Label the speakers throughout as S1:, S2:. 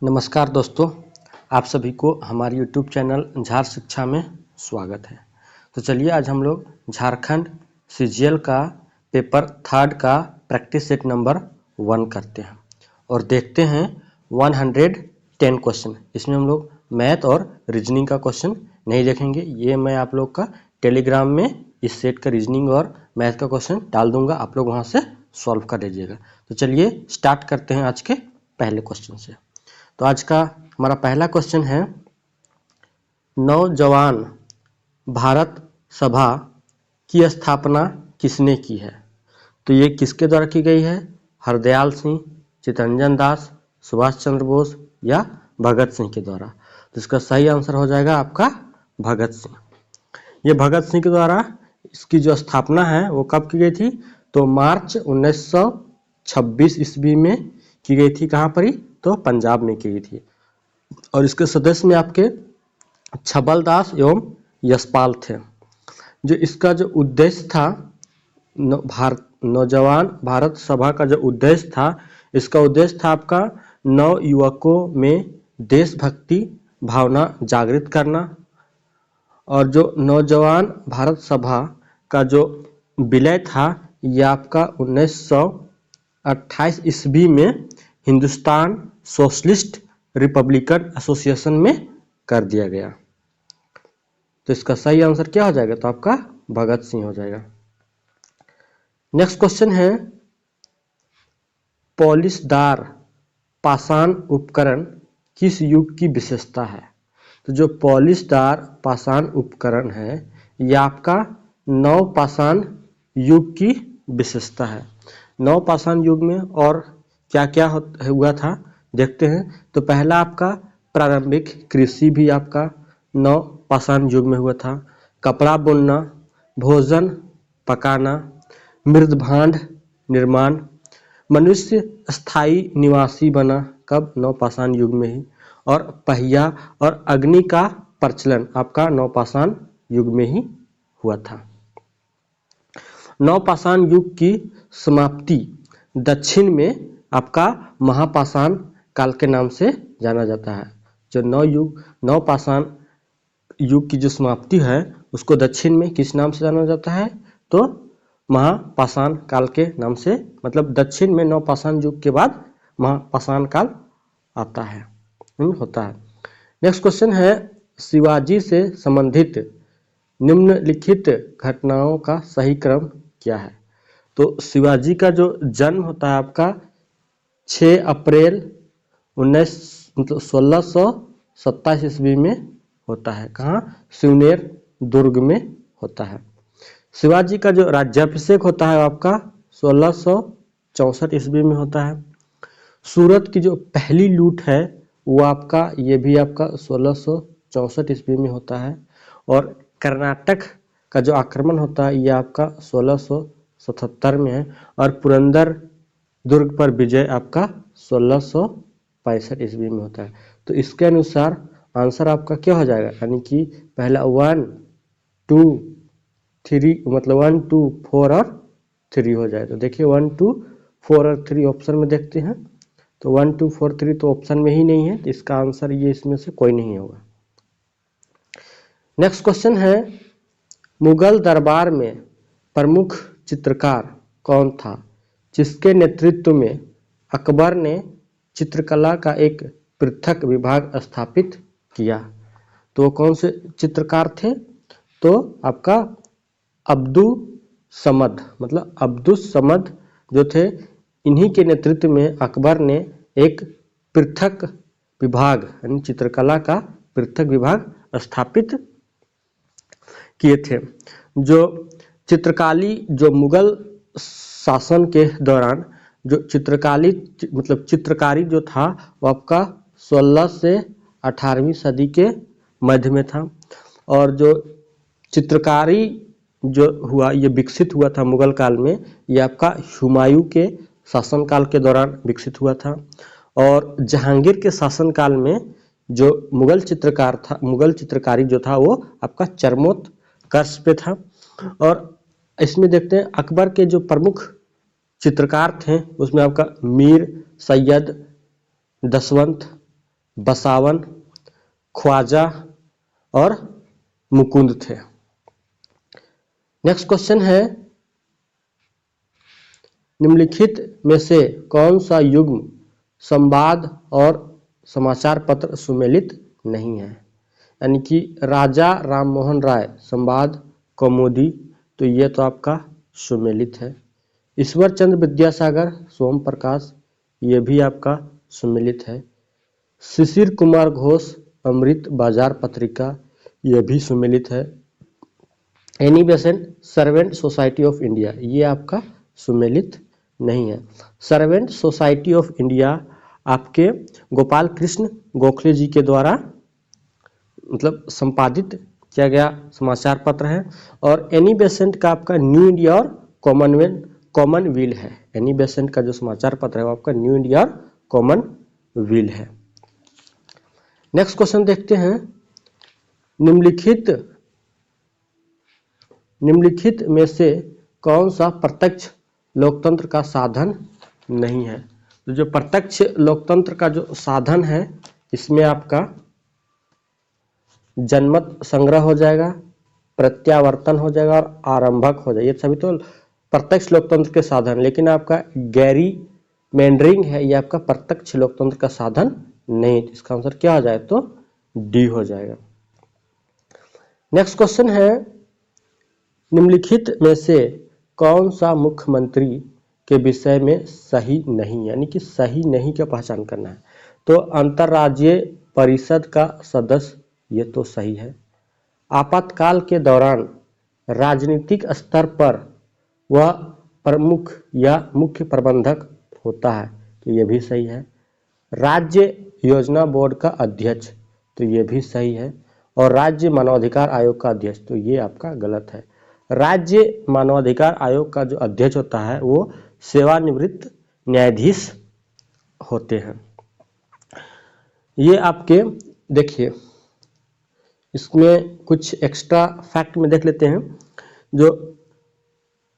S1: नमस्कार दोस्तों, आप सभी को हमारे YouTube चैनल झार शिक्षा में स्वागत है। तो चलिए आज हम लोग झारखंड CGL का पेपर 3 का प्रैक्टिस सेट नंबर 1 करते हैं और देखते हैं 110 क्वेश्चन। इसमें हम लोग मैथ और रीजनिंग का क्वेश्चन नहीं देखेंगे। ये मैं आप लोग का टेलीग्राम में इस सेट का रीजनिंग और मैथ का क्वेश्चन डाल दूंगा, आप लोग वहाँ से सॉल्व कर लीजिएगा। तो चलिए स्टार्ट करते हैं आज के पहले क्वेश्चन से। तो आज का हमारा पहला क्वेश्चन है, नौजवान भारत सभा की स्थापना किसने की है? तो ये किसके द्वारा की गई है? हरदयाल सिंह, चित्तरंजन दास, सुभाष चंद्र बोस या भगत सिंह के द्वारा। तो इसका सही आंसर हो जाएगा आपका भगत सिंह। ये भगत सिंह के द्वारा इसकी जो स्थापना है वो कब की गई थी? तो मार्च 1926 ईस्वी में की गई थी। कहाँ पर ही? तो पंजाब में की गई थी। और इसके सदस्य में आपके छबल दास एवं यशपाल थे। जो इसका जो उद्देश्य था, नौजवान भारत सभा का जो उद्देश्य था, इसका उद्देश्य था आपका नव युवकों में देशभक्ति भावना जागृत करना। और जो नौजवान भारत सभा का जो विलय था, यह आपका 1928 ईस्वी में हिंदुस्तान सोशलिस्ट रिपब्लिकन एसोसिएशन में कर दिया गया। तो इसका सही आंसर क्या हो जाएगा? तो आपका भगत सिंह हो जाएगा। नेक्स्ट क्वेश्चन है, पॉलिशदार पाषाण उपकरण किस युग की विशेषता है? तो जो पॉलिशदार पाषाण उपकरण है, यह आपका नवपाषाण युग की विशेषता है। नवपाषाण युग में और क्या क्या हुआ था देखते हैं। तो पहला आपका प्रारंभिक कृषि भी आपका नवपाषाण युग में हुआ था। कपड़ा बुनना, भोजन पकाना, मृदभांड निर्माण, मनुष्य स्थायी निवासी बना कब? नवपाषाण युग में ही। और पहिया और अग्नि का प्रचलन आपका नवपाषाण युग में ही हुआ था। नवपाषाण युग की समाप्ति दक्षिण में आपका महापाषाण काल के नाम से जाना जाता है। जो नवपाषाण युग की जो समाप्ति है, उसको दक्षिण में किस नाम से जाना जाता है? तो महापाषाण काल के नाम से। मतलब दक्षिण में नवपाषाण युग के बाद महापाषाण काल आता है, होता है। नेक्स्ट क्वेश्चन है, शिवाजी से संबंधित निम्नलिखित घटनाओं का सही क्रम क्या है? तो शिवाजी का जो जन्म होता है आपका 6 अप्रैल 1627 ईस्वी में होता है। कहाँ? सिवनेर दुर्ग में होता है। शिवाजी का जो राज्याभिषेक होता है आपका 1664 ईस्वी में होता है। सूरत की जो पहली लूट है वो आपका, ये भी आपका 1664 ईस्वी में होता है। और कर्नाटक का जो आक्रमण होता है, ये आपका 1677 में है। और पुरंदर दुर्ग पर विजय आपका 1665 ईस्वी में होता है। तो इसके अनुसार आंसर आपका क्या हो जाएगा? यानी कि पहला 1, 2, 3, मतलब 1, 2, 4 और 3 हो जाए। तो देखिए 1, 2, 4 और 3 ऑप्शन में देखते हैं। तो 1, 2, 4, 3 तो ऑप्शन में ही नहीं है, तो इसका आंसर ये इसमें से कोई नहीं होगा। नेक्स्ट क्वेश्चन है, मुगल दरबार में प्रमुख चित्रकार कौन था, जिसके नेतृत्व में अकबर ने चित्रकला का एक पृथक विभाग स्थापित किया? तो कौन से चित्रकार थे? तो आपका अब्दुल समद, मतलब अब्दुल समद जो थे, इन्हीं के नेतृत्व में अकबर ने एक पृथक विभाग यानी चित्रकला का पृथक विभाग स्थापित किए थे। जो चित्रकारी, जो मुगल शासन के दौरान जो चित्रकारी जो था, वो आपका 16 से 18वीं सदी के मध्य में था। और जो चित्रकारी जो हुआ, ये विकसित हुआ था मुगल काल में, ये आपका हुमायूं के शासनकाल के दौरान विकसित हुआ था। और जहांगीर के शासनकाल में जो मुगल चित्रकारी जो था, वो आपका चरमोत्कर्ष पे था। और इसमें देखते हैं अकबर के जो प्रमुख चित्रकार थे, उसमें आपका मीर सैयद दशवंत बसावन, ख्वाजा और मुकुंद थे। नेक्स्ट क्वेश्चन है, निम्नलिखित में से कौन सा युग्म संवाद और समाचार पत्र सुमेलित नहीं है? यानी कि राजा राममोहन राय संवाद कौमुदी, तो ये तो आपका सुमेलित है। ईश्वर चंद्र विद्यासागर सोम प्रकाश, ये भी आपका सुमेलित है। शिशिर कुमार घोष अमृत बाजार पत्रिका, ये भी सुमेलित है। Annie Besant servant society of India, ये आपका सुमेलित नहीं है। सर्वेंट सोसाइटी ऑफ इंडिया आपके गोपाल कृष्ण गोखले जी के द्वारा मतलब संपादित किया गया समाचार पत्र है। और एनी बेसेंट का आपका न्यू इंडिया और कॉमनवेल है। एनी बेसेंट का जो समाचार पत्र है वो आपका न्यू इंडिया और कॉमनवेल है। नेक्स्ट क्वेश्चन देखते हैं, निम्नलिखित में से कौन सा प्रत्यक्ष लोकतंत्र का साधन नहीं है? तो जो प्रत्यक्ष लोकतंत्र का जो साधन है इसमें आपका जनमत संग्रह हो जाएगा, प्रत्यावर्तन हो जाएगा और आरंभक हो जाएगा। ये सभी तो प्रत्यक्ष लोकतंत्र के साधन, लेकिन आपका गैरी मेंडरिंग है ये आपका प्रत्यक्ष लोकतंत्र का साधन नहीं। इसका आंसर क्या हो जाए तो डी हो जाएगा। नेक्स्ट क्वेश्चन है, निम्नलिखित में से कौन सा मुख्यमंत्री के विषय में सही नहीं, यानी कि सही नहीं का पहचान करना है? तो अंतर्राज्यीय परिषद का सदस्य, ये तो सही है। आपातकाल के दौरान राजनीतिक स्तर पर वह प्रमुख या मुख्य प्रबंधक होता है, तो ये भी सही है। राज्य योजना बोर्ड का अध्यक्ष, तो ये भी सही है। और राज्य मानवाधिकार आयोग का अध्यक्ष, तो ये आपका गलत है। राज्य मानवाधिकार आयोग का जो अध्यक्ष होता है वो सेवानिवृत्त न्यायाधीश होते हैं। ये आपके देखिए, इसमें कुछ एक्स्ट्रा फैक्ट में देख लेते हैं। जो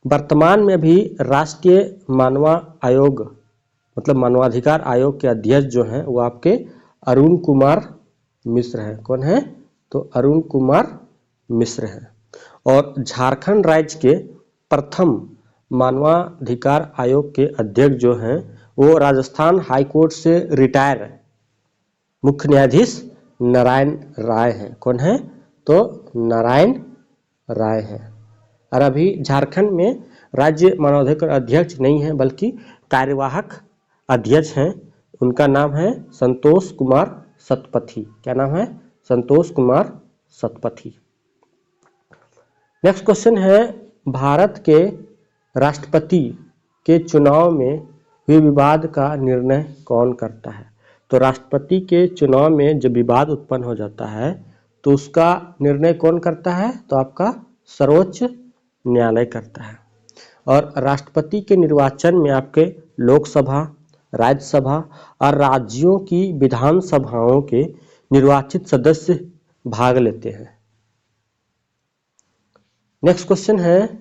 S1: वर्तमान में भी राष्ट्रीय मानवाधिकार आयोग के अध्यक्ष जो हैं वो आपके अरुण कुमार मिश्र हैं। कौन है? तो अरुण कुमार मिश्र हैं। और झारखंड राज्य के प्रथम मानवाधिकार आयोग के अध्यक्ष जो हैं वो राजस्थान हाई कोर्ट से रिटायर मुख्य न्यायाधीश नारायण राय हैं। कौन है? तो नारायण राय हैं। और अभी झारखंड में राज्य मानवाधिकार अध्यक्ष नहीं है बल्कि कार्यवाहक अध्यक्ष हैं। उनका नाम है संतोष कुमार सतपथी। क्या नाम है? संतोष कुमार सतपथी। नेक्स्ट क्वेश्चन है, भारत के राष्ट्रपति के चुनाव में हुए विवाद का निर्णय कौन करता है? तो राष्ट्रपति के चुनाव में जब विवाद उत्पन्न हो जाता है तो उसका निर्णय कौन करता है? तो आपका सर्वोच्च न्यायालय करता है। और राष्ट्रपति के निर्वाचन में आपके लोकसभा, राज्यसभा और राज्यों की विधानसभाओं के निर्वाचित सदस्य भाग लेते हैं। नेक्स्ट क्वेश्चन है,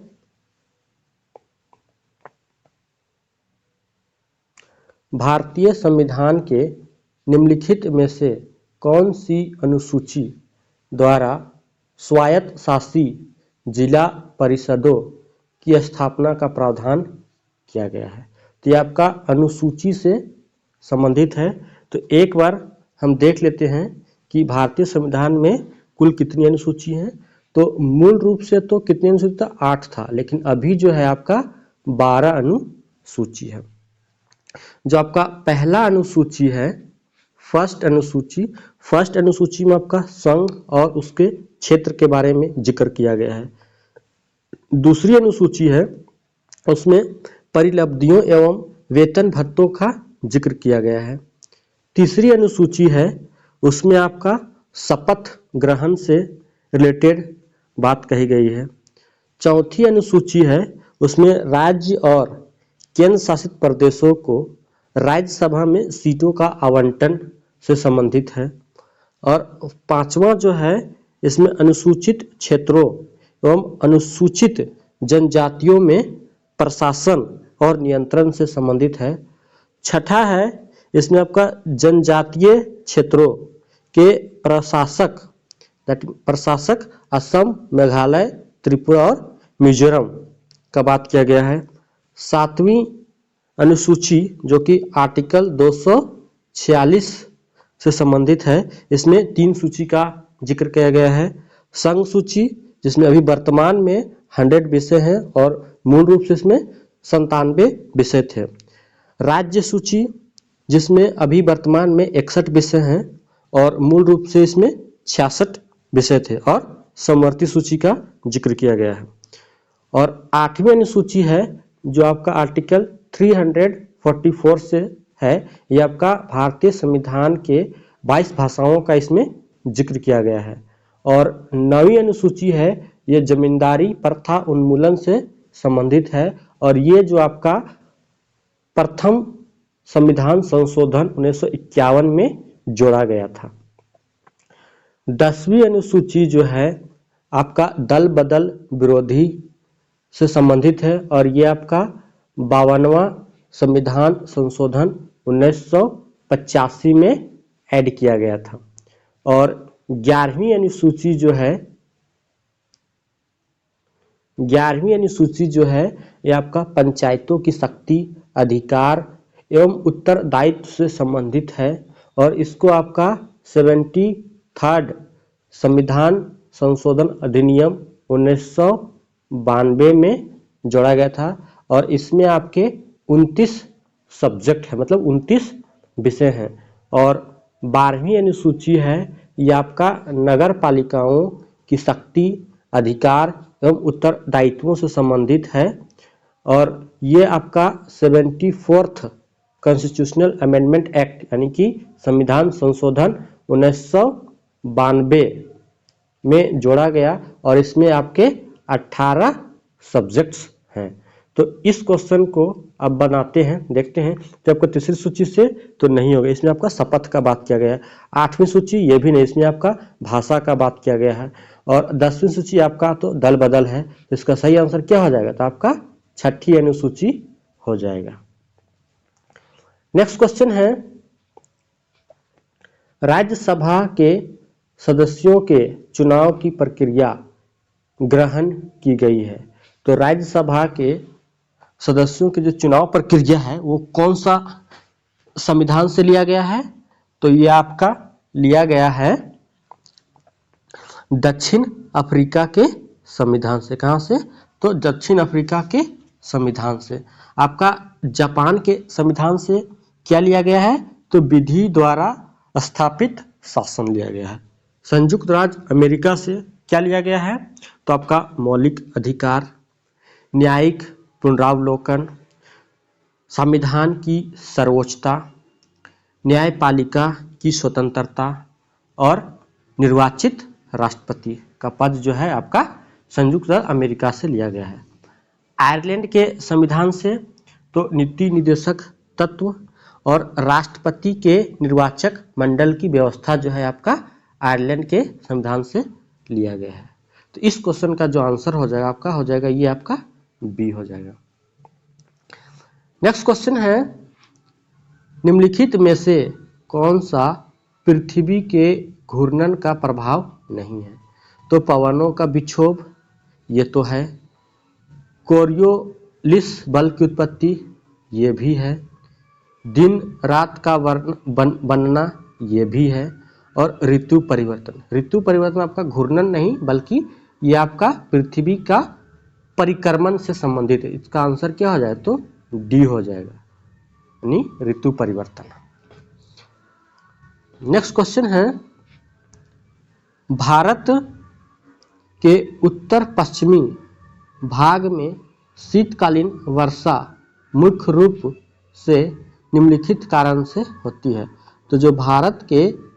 S1: भारतीय संविधान के निम्नलिखित में से कौन सी अनुसूची द्वारा स्वायत्त शासी जिला परिषदों की स्थापना का प्रावधान किया गया है? तो ये आपका अनुसूची से संबंधित है। तो एक बार हम देख लेते हैं कि भारतीय संविधान में कुल कितनी अनुसूची हैं। तो मूल रूप से तो कितनी अनुसूची था? 8 था, लेकिन अभी जो है आपका 12 अनुसूची है। जो आपका पहला अनुसूची है फर्स्ट अनुसूची में आपका संघ और उसके क्षेत्र के बारे में जिक्र किया गया है। दूसरी अनुसूची है उसमें परिलब्धियों एवं वेतन भत्तों का जिक्र किया गया है। तीसरी अनुसूची है उसमें आपका शपथ ग्रहण से रिलेटेड बात कही गई है। चौथी अनुसूची है उसमें राज्य और केंद्र शासित प्रदेशों को राज्यसभा में सीटों का आवंटन से संबंधित है। और पांचवा जो है इसमें अनुसूचित क्षेत्रों एवं अनुसूचित जनजातियों में प्रशासन और नियंत्रण से संबंधित है। छठा है इसमें आपका जनजातीय क्षेत्रों के प्रशासक असम, मेघालय, त्रिपुरा और मिजोरम का बात किया गया है। 7वीं अनुसूची जो कि आर्टिकल 246 से संबंधित है, इसमें 3 सूची का जिक्र किया गया है। संघ सूची जिसमें अभी वर्तमान में 100 विषय हैं और मूल रूप से इसमें 97 विषय थे। राज्य सूची जिसमें अभी वर्तमान में 61 विषय हैं और मूल रूप से इसमें 66 विषय थे, और समवर्ती सूची का जिक्र किया गया है। और 8वीं अनुसूची है जो आपका आर्टिकल 344 से है, ये आपका भारतीय संविधान के 22 भाषाओं का इसमें जिक्र किया गया है। और 9वीं अनुसूची है, ये जमींदारी प्रथा उन्मूलन से संबंधित है, और ये जो आपका प्रथम संविधान संशोधन 1951 में जोड़ा गया था। 10वीं अनुसूची जो है आपका दल बदल विरोधी से संबंधित है, और ये आपका 52वां संविधान संशोधन 1985 में ऐड किया गया था। और 11वीं अनुसूची जो है ये आपका पंचायतों की शक्ति, अधिकार एवं उत्तरदायित्व से संबंधित है, और इसको आपका 73rd संविधान संशोधन अधिनियम 1992 में जोड़ा गया था। और इसमें आपके 29 सब्जेक्ट है, मतलब 29 विषय हैं। और 12वीं अनुसूची है, ये आपका नगर पालिकाओं की शक्ति, अधिकार एवं उत्तरदायित्वों से संबंधित है, और ये आपका 74th कॉन्स्टिट्यूशनल अमेंडमेंट एक्ट यानी कि संविधान संशोधन 1992 में जोड़ा गया, और इसमें आपके 18 सब्जेक्ट्स हैं। तो इस क्वेश्चन को अब बनाते हैं, देखते हैं। तो आपका तीसरी सूची से तो नहीं होगा, इसमें आपका शपथ का बात किया गया है। 8वीं सूची ये भी नहीं, इसमें आपका भाषा का बात किया गया है। और 10वीं सूची आपका तो दल बदल है, तो इसका सही आंसर क्या हो जाएगा? तो आपका 6ठी अनुसूची हो जाएगा। नेक्स्ट क्वेश्चन है, राज्यसभा के सदस्यों के चुनाव की प्रक्रिया ग्रहण की गई है। तो राज्यसभा के सदस्यों की जो चुनाव प्रक्रिया है वो कौन सा संविधान से लिया गया है? तो ये आपका लिया गया है दक्षिण अफ्रीका के संविधान से। कहां से? तो दक्षिण अफ्रीका के संविधान से। आपका जापान के संविधान से क्या लिया गया है? तो विधि द्वारा स्थापित शासन लिया गया है। संयुक्त राज्य अमेरिका से क्या लिया गया है? तो आपका मौलिक अधिकार, न्यायिक पुनरावलोकन, संविधान की सर्वोच्चता, न्यायपालिका की स्वतंत्रता और निर्वाचित राष्ट्रपति का पद जो है आपका संयुक्त राज्य अमेरिका से लिया गया है। आयरलैंड के संविधान से तो नीति निदेशक तत्व और राष्ट्रपति के निर्वाचक मंडल की व्यवस्था जो है आपका आयरलैंड के संविधान से लिया गया है। तो इस क्वेश्चन का जो आंसर हो जाएगा आपका, हो जाएगा ये आपका बी हो जाएगा। नेक्स्ट क्वेश्चन है, निम्नलिखित में से कौन सा पृथ्वी के घूर्णन का प्रभाव नहीं है? तो पवनों का विक्षोभ ये तो है, कोरियोलिस बल की उत्पत्ति ये भी है, दिन रात का बनना ये भी है, और ऋतु परिवर्तन। ऋतु परिवर्तन आपका घूर्णन नहीं बल्कि ये आपका पृथ्वी का परिक्रमण से संबंधित है। इसका आंसर क्या हो जाए? तो डी हो जाएगा, यानी ऋतु परिवर्तन। नेक्स्ट क्वेश्चन है, भारत के उत्तर पश्चिमी भाग में शीतकालीन वर्षा मुख्य रूप से निम्नलिखित कारण से होती है। तो जो भारत के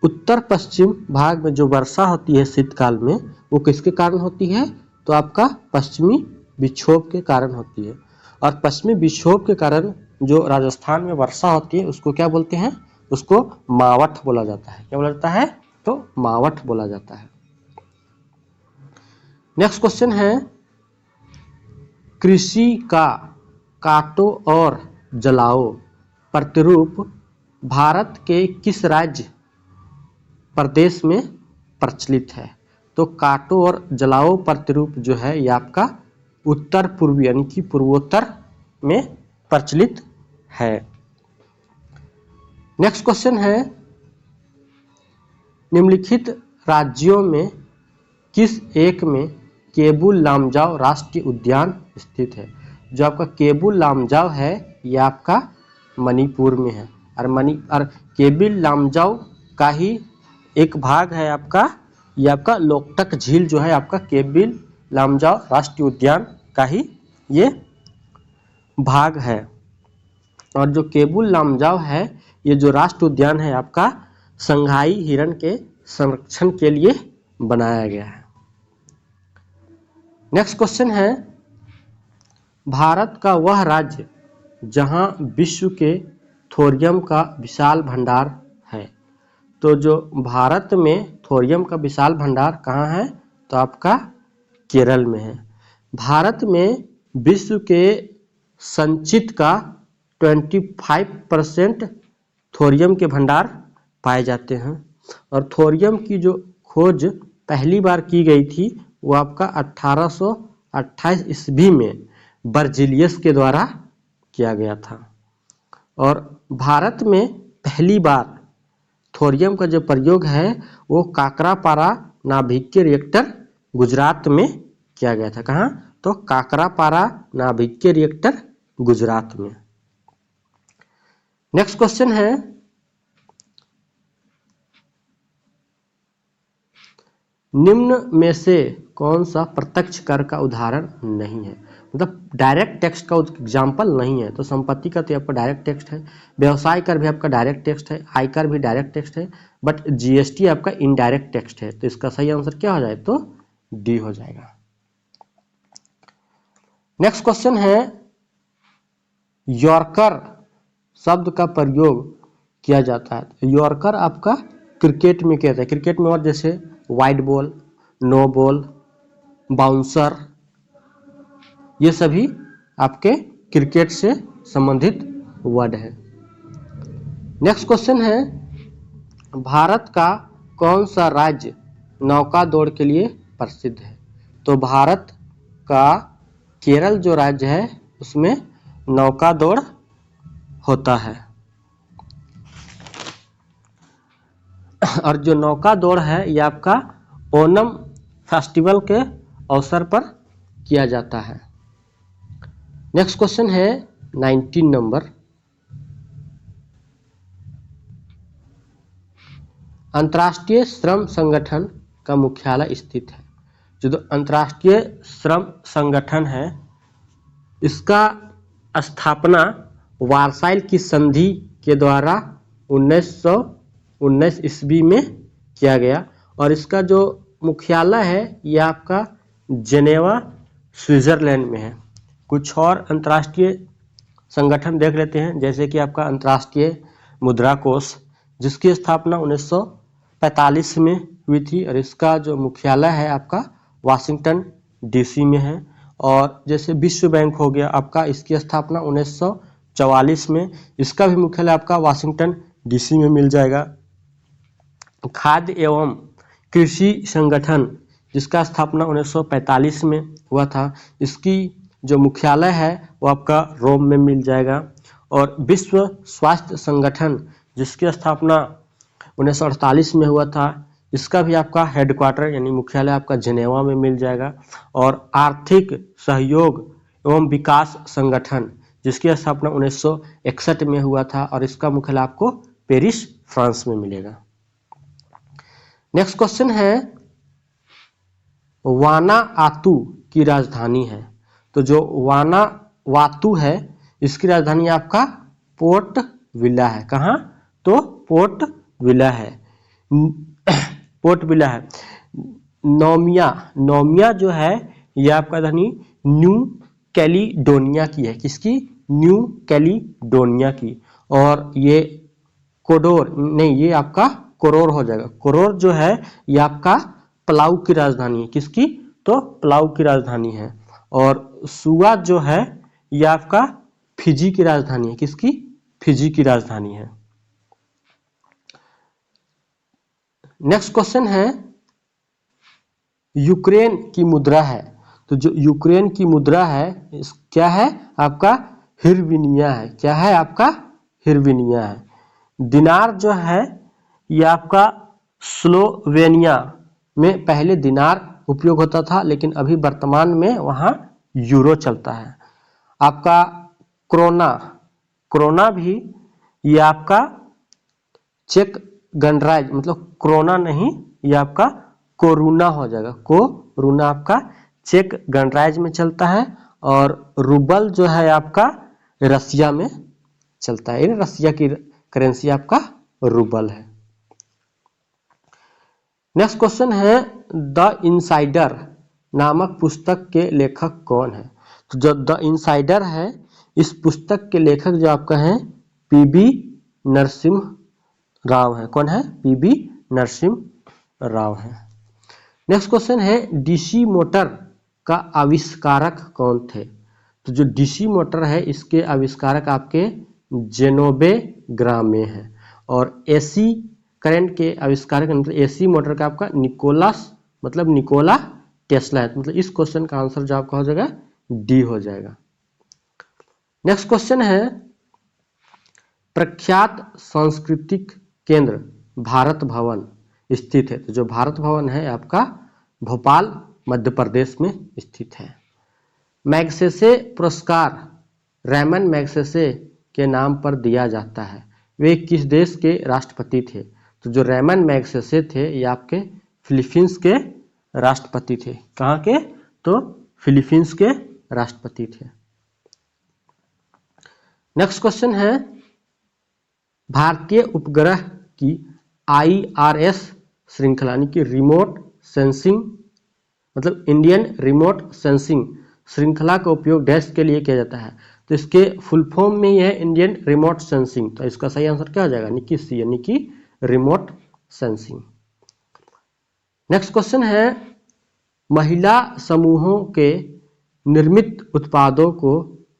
S1: उत्तर पश्चिम भाग में जो वर्षा होती है शीतकाल में, वो किसके कारण होती है? तो आपका पश्चिमी विक्षोभ के कारण होती है। और पश्चिमी विक्षोभ के कारण जो राजस्थान में वर्षा होती है उसको क्या बोलते हैं? उसको मावठ बोला जाता है। क्या बोला जाता है? तो मावठ बोला जाता है। नेक्स्ट क्वेश्चन है, कृषि का काटो और जलाओ प्रतिरूप भारत के किस राज्य प्रदेश में प्रचलित है? तो काटो और जलाओ प्रतिरूप जो है ये आपका उत्तर पूर्वी यानी कि पूर्वोत्तर में प्रचलित है। नेक्स्ट क्वेश्चन है, निम्नलिखित राज्यों में किस एक में केबुल लामजाओ राष्ट्रीय उद्यान स्थित है? जो आपका केबुल लामजाओ है ये आपका मणिपुर में है और केबुल लामजाओ का ही एक भाग है आपका, ये आपका लोकटक झील जो है आपका केबुल लामजाओ राष्ट्रीय उद्यान का ही ये भाग है। और जो केबुल लामजाओ है ये जो राष्ट्रीय उद्यान है आपका संघाई हिरण के संरक्षण के लिए बनाया गया है। नेक्स्ट क्वेश्चन है, भारत का वह राज्य जहां विश्व के थोरियम का विशाल भंडार है। तो जो भारत में थोरियम का विशाल भंडार कहाँ है? तो आपका केरल में है। भारत में विश्व के संचित का 25% थोरियम के भंडार पाए जाते हैं। और थोरियम की जो खोज पहली बार की गई थी वो आपका 1828 ईस्वी में बर्जिलियस के द्वारा किया गया था। और भारत में पहली बार थोरियम का जो प्रयोग है वो काकरापारा नाभिकीय रिएक्टर गुजरात में किया गया था। कहाँ? तो काकरापारा नाभिकीय रिएक्टर गुजरात में। नेक्स्ट क्वेश्चन है, निम्न में से कौन सा प्रत्यक्ष कर का उदाहरण नहीं है? मतलब डायरेक्ट टैक्स का एग्जाम्पल नहीं है। तो संपत्ति का तो आपका डायरेक्ट टैक्स है, व्यवसाय कर भी आपका डायरेक्ट टैक्स है, आयकर भी डायरेक्ट टैक्स है, बट जीएसटी आपका इनडायरेक्ट टैक्स है। तो इसका सही आंसर क्या हो जाए? तो डी हो जाएगा। नेक्स्ट क्वेश्चन है, यॉर्कर शब्द का प्रयोग किया जाता है। यॉर्कर आपका क्रिकेट में किया जाता है। क्रिकेट में और जैसे wide ball, no ball, bouncer, ये सभी आपके क्रिकेट से संबंधित वर्ड है। नेक्स्ट क्वेश्चन है, भारत का कौन सा राज्य नौका दौड़ के लिए प्रसिद्ध है? तो भारत का केरल जो राज्य है उसमें नौका दौड़ होता है। और जो नौका दौड़ है ये आपका ओणम फेस्टिवल के अवसर पर किया जाता है। नेक्स्ट क्वेश्चन है 19 नंबर, अंतर्राष्ट्रीय श्रम संगठन का मुख्यालय स्थित है। जो अंतर्राष्ट्रीय श्रम संगठन है इसका स्थापना वार्साइल की संधि के द्वारा 1919 ईस्वी में किया गया। और इसका जो मुख्यालय है ये आपका जेनेवा स्विट्जरलैंड में है। कुछ और अंतर्राष्ट्रीय संगठन देख लेते हैं, जैसे कि आपका अंतर्राष्ट्रीय मुद्रा कोष जिसकी स्थापना 1945 में हुई थी और इसका जो मुख्यालय है आपका वाशिंगटन डीसी में है। और जैसे विश्व बैंक हो गया आपका, इसकी स्थापना 1944 में, इसका भी मुख्यालय आपका वाशिंगटन डीसी में मिल जाएगा। खाद्य एवं कृषि संगठन जिसका स्थापना 1945 में हुआ था, इसकी जो मुख्यालय है वो आपका रोम में मिल जाएगा। और विश्व स्वास्थ्य संगठन जिसकी स्थापना 1948 में हुआ था, इसका भी आपका हेडक्वार्टर यानी मुख्यालय आपका जेनेवा में मिल जाएगा। और आर्थिक सहयोग एवं विकास संगठन जिसकी स्थापना 1961 में हुआ था और इसका मुख्यालय आपको पेरिस फ्रांस में मिलेगा। नेक्स्ट क्वेश्चन है, वानाआतू की राजधानी है। तो जो वानावातू है इसकी राजधानी आपका पोर्ट विला है। कहाँ? तो पोर्ट विला है। पोर्ट विला है। नोमिया जो है ये आपका राजधानी न्यू कैलिडोनिया की है। किसकी? न्यू कैलिडोनिया की। और ये कोडोर नहीं, ये आपका कोरोर हो जाएगा। कोरोर जो है ये आपका पलाऊ की राजधानी है। किसकी? तो पलाऊ की राजधानी है। और सुआ जो है ये आपका फिजी की राजधानी है। किसकी? फिजी की राजधानी है। नेक्स्ट क्वेश्चन है, यूक्रेन की मुद्रा है, तो जो यूक्रेन की मुद्रा है क्या है आपका हिरविनिया है। क्या है आपका हिरविनिया है। दिनार जो है ये आपका स्लोवेनिया में पहले दिनार उपयोग होता था, लेकिन अभी वर्तमान में वहाँ यूरो चलता है। आपका क्रोना, क्रोना भी ये आपका चेक गणराज्य, मतलब क्रोना नहीं, ये आपका कोरोना हो जाएगा। कोरोना आपका चेक गणराज्य में चलता है, और रूबल जो है आपका रसिया में चलता है। ये रसिया की करेंसी आपका रूबल है। नेक्स्ट क्वेश्चन है, द इनसाइडर नामक पुस्तक के लेखक कौन है। तो जो द इनसाइडर है, इस पुस्तक के लेखक जो आपका है पीबी नरसिम्हा राव है। कौन है? पीबी नरसिम्हा राव है। नेक्स्ट क्वेश्चन है, डीसी मोटर का आविष्कारक कौन थे। तो जो डीसी मोटर है इसके आविष्कारक आपके जेनोबे ग्रामे है, और एसी करंट के आविष्कारक मतलब एसी मोटर का आपका निकोला टेस्ला है। मतलब इस क्वेश्चन का आंसर जो आपका हो जाएगा डी हो जाएगा। नेक्स्ट क्वेश्चन है, प्रख्यात सांस्कृतिक केंद्र भारत भवन स्थित है। तो जो भारत भवन है आपका भोपाल मध्य प्रदेश में स्थित है। मैग्सेसे पुरस्कार रैमन मैग्सेसे के नाम पर दिया जाता है। वे किस देश के राष्ट्रपति थे। तो जो रैमन मैग्सेसे थे ये आपके फिलीपींस के राष्ट्रपति थे। कहाँ के? तो फिलीपींस के राष्ट्रपति थे। नेक्स्ट क्वेश्चन है, भारतीय उपग्रह की IRS श्रृंखला यानी कि रिमोट सेंसिंग मतलब इंडियन रिमोट सेंसिंग श्रृंखला का उपयोग डैश के लिए किया जाता है। तो इसके फुल फॉर्म में यह है इंडियन रिमोट सेंसिंग। तो इसका सही आंसर क्या हो जाएगा? यानी कि सी, यानी कि रिमोट सेंसिंग। नेक्स्ट क्वेश्चन है, महिला समूहों के निर्मित उत्पादों को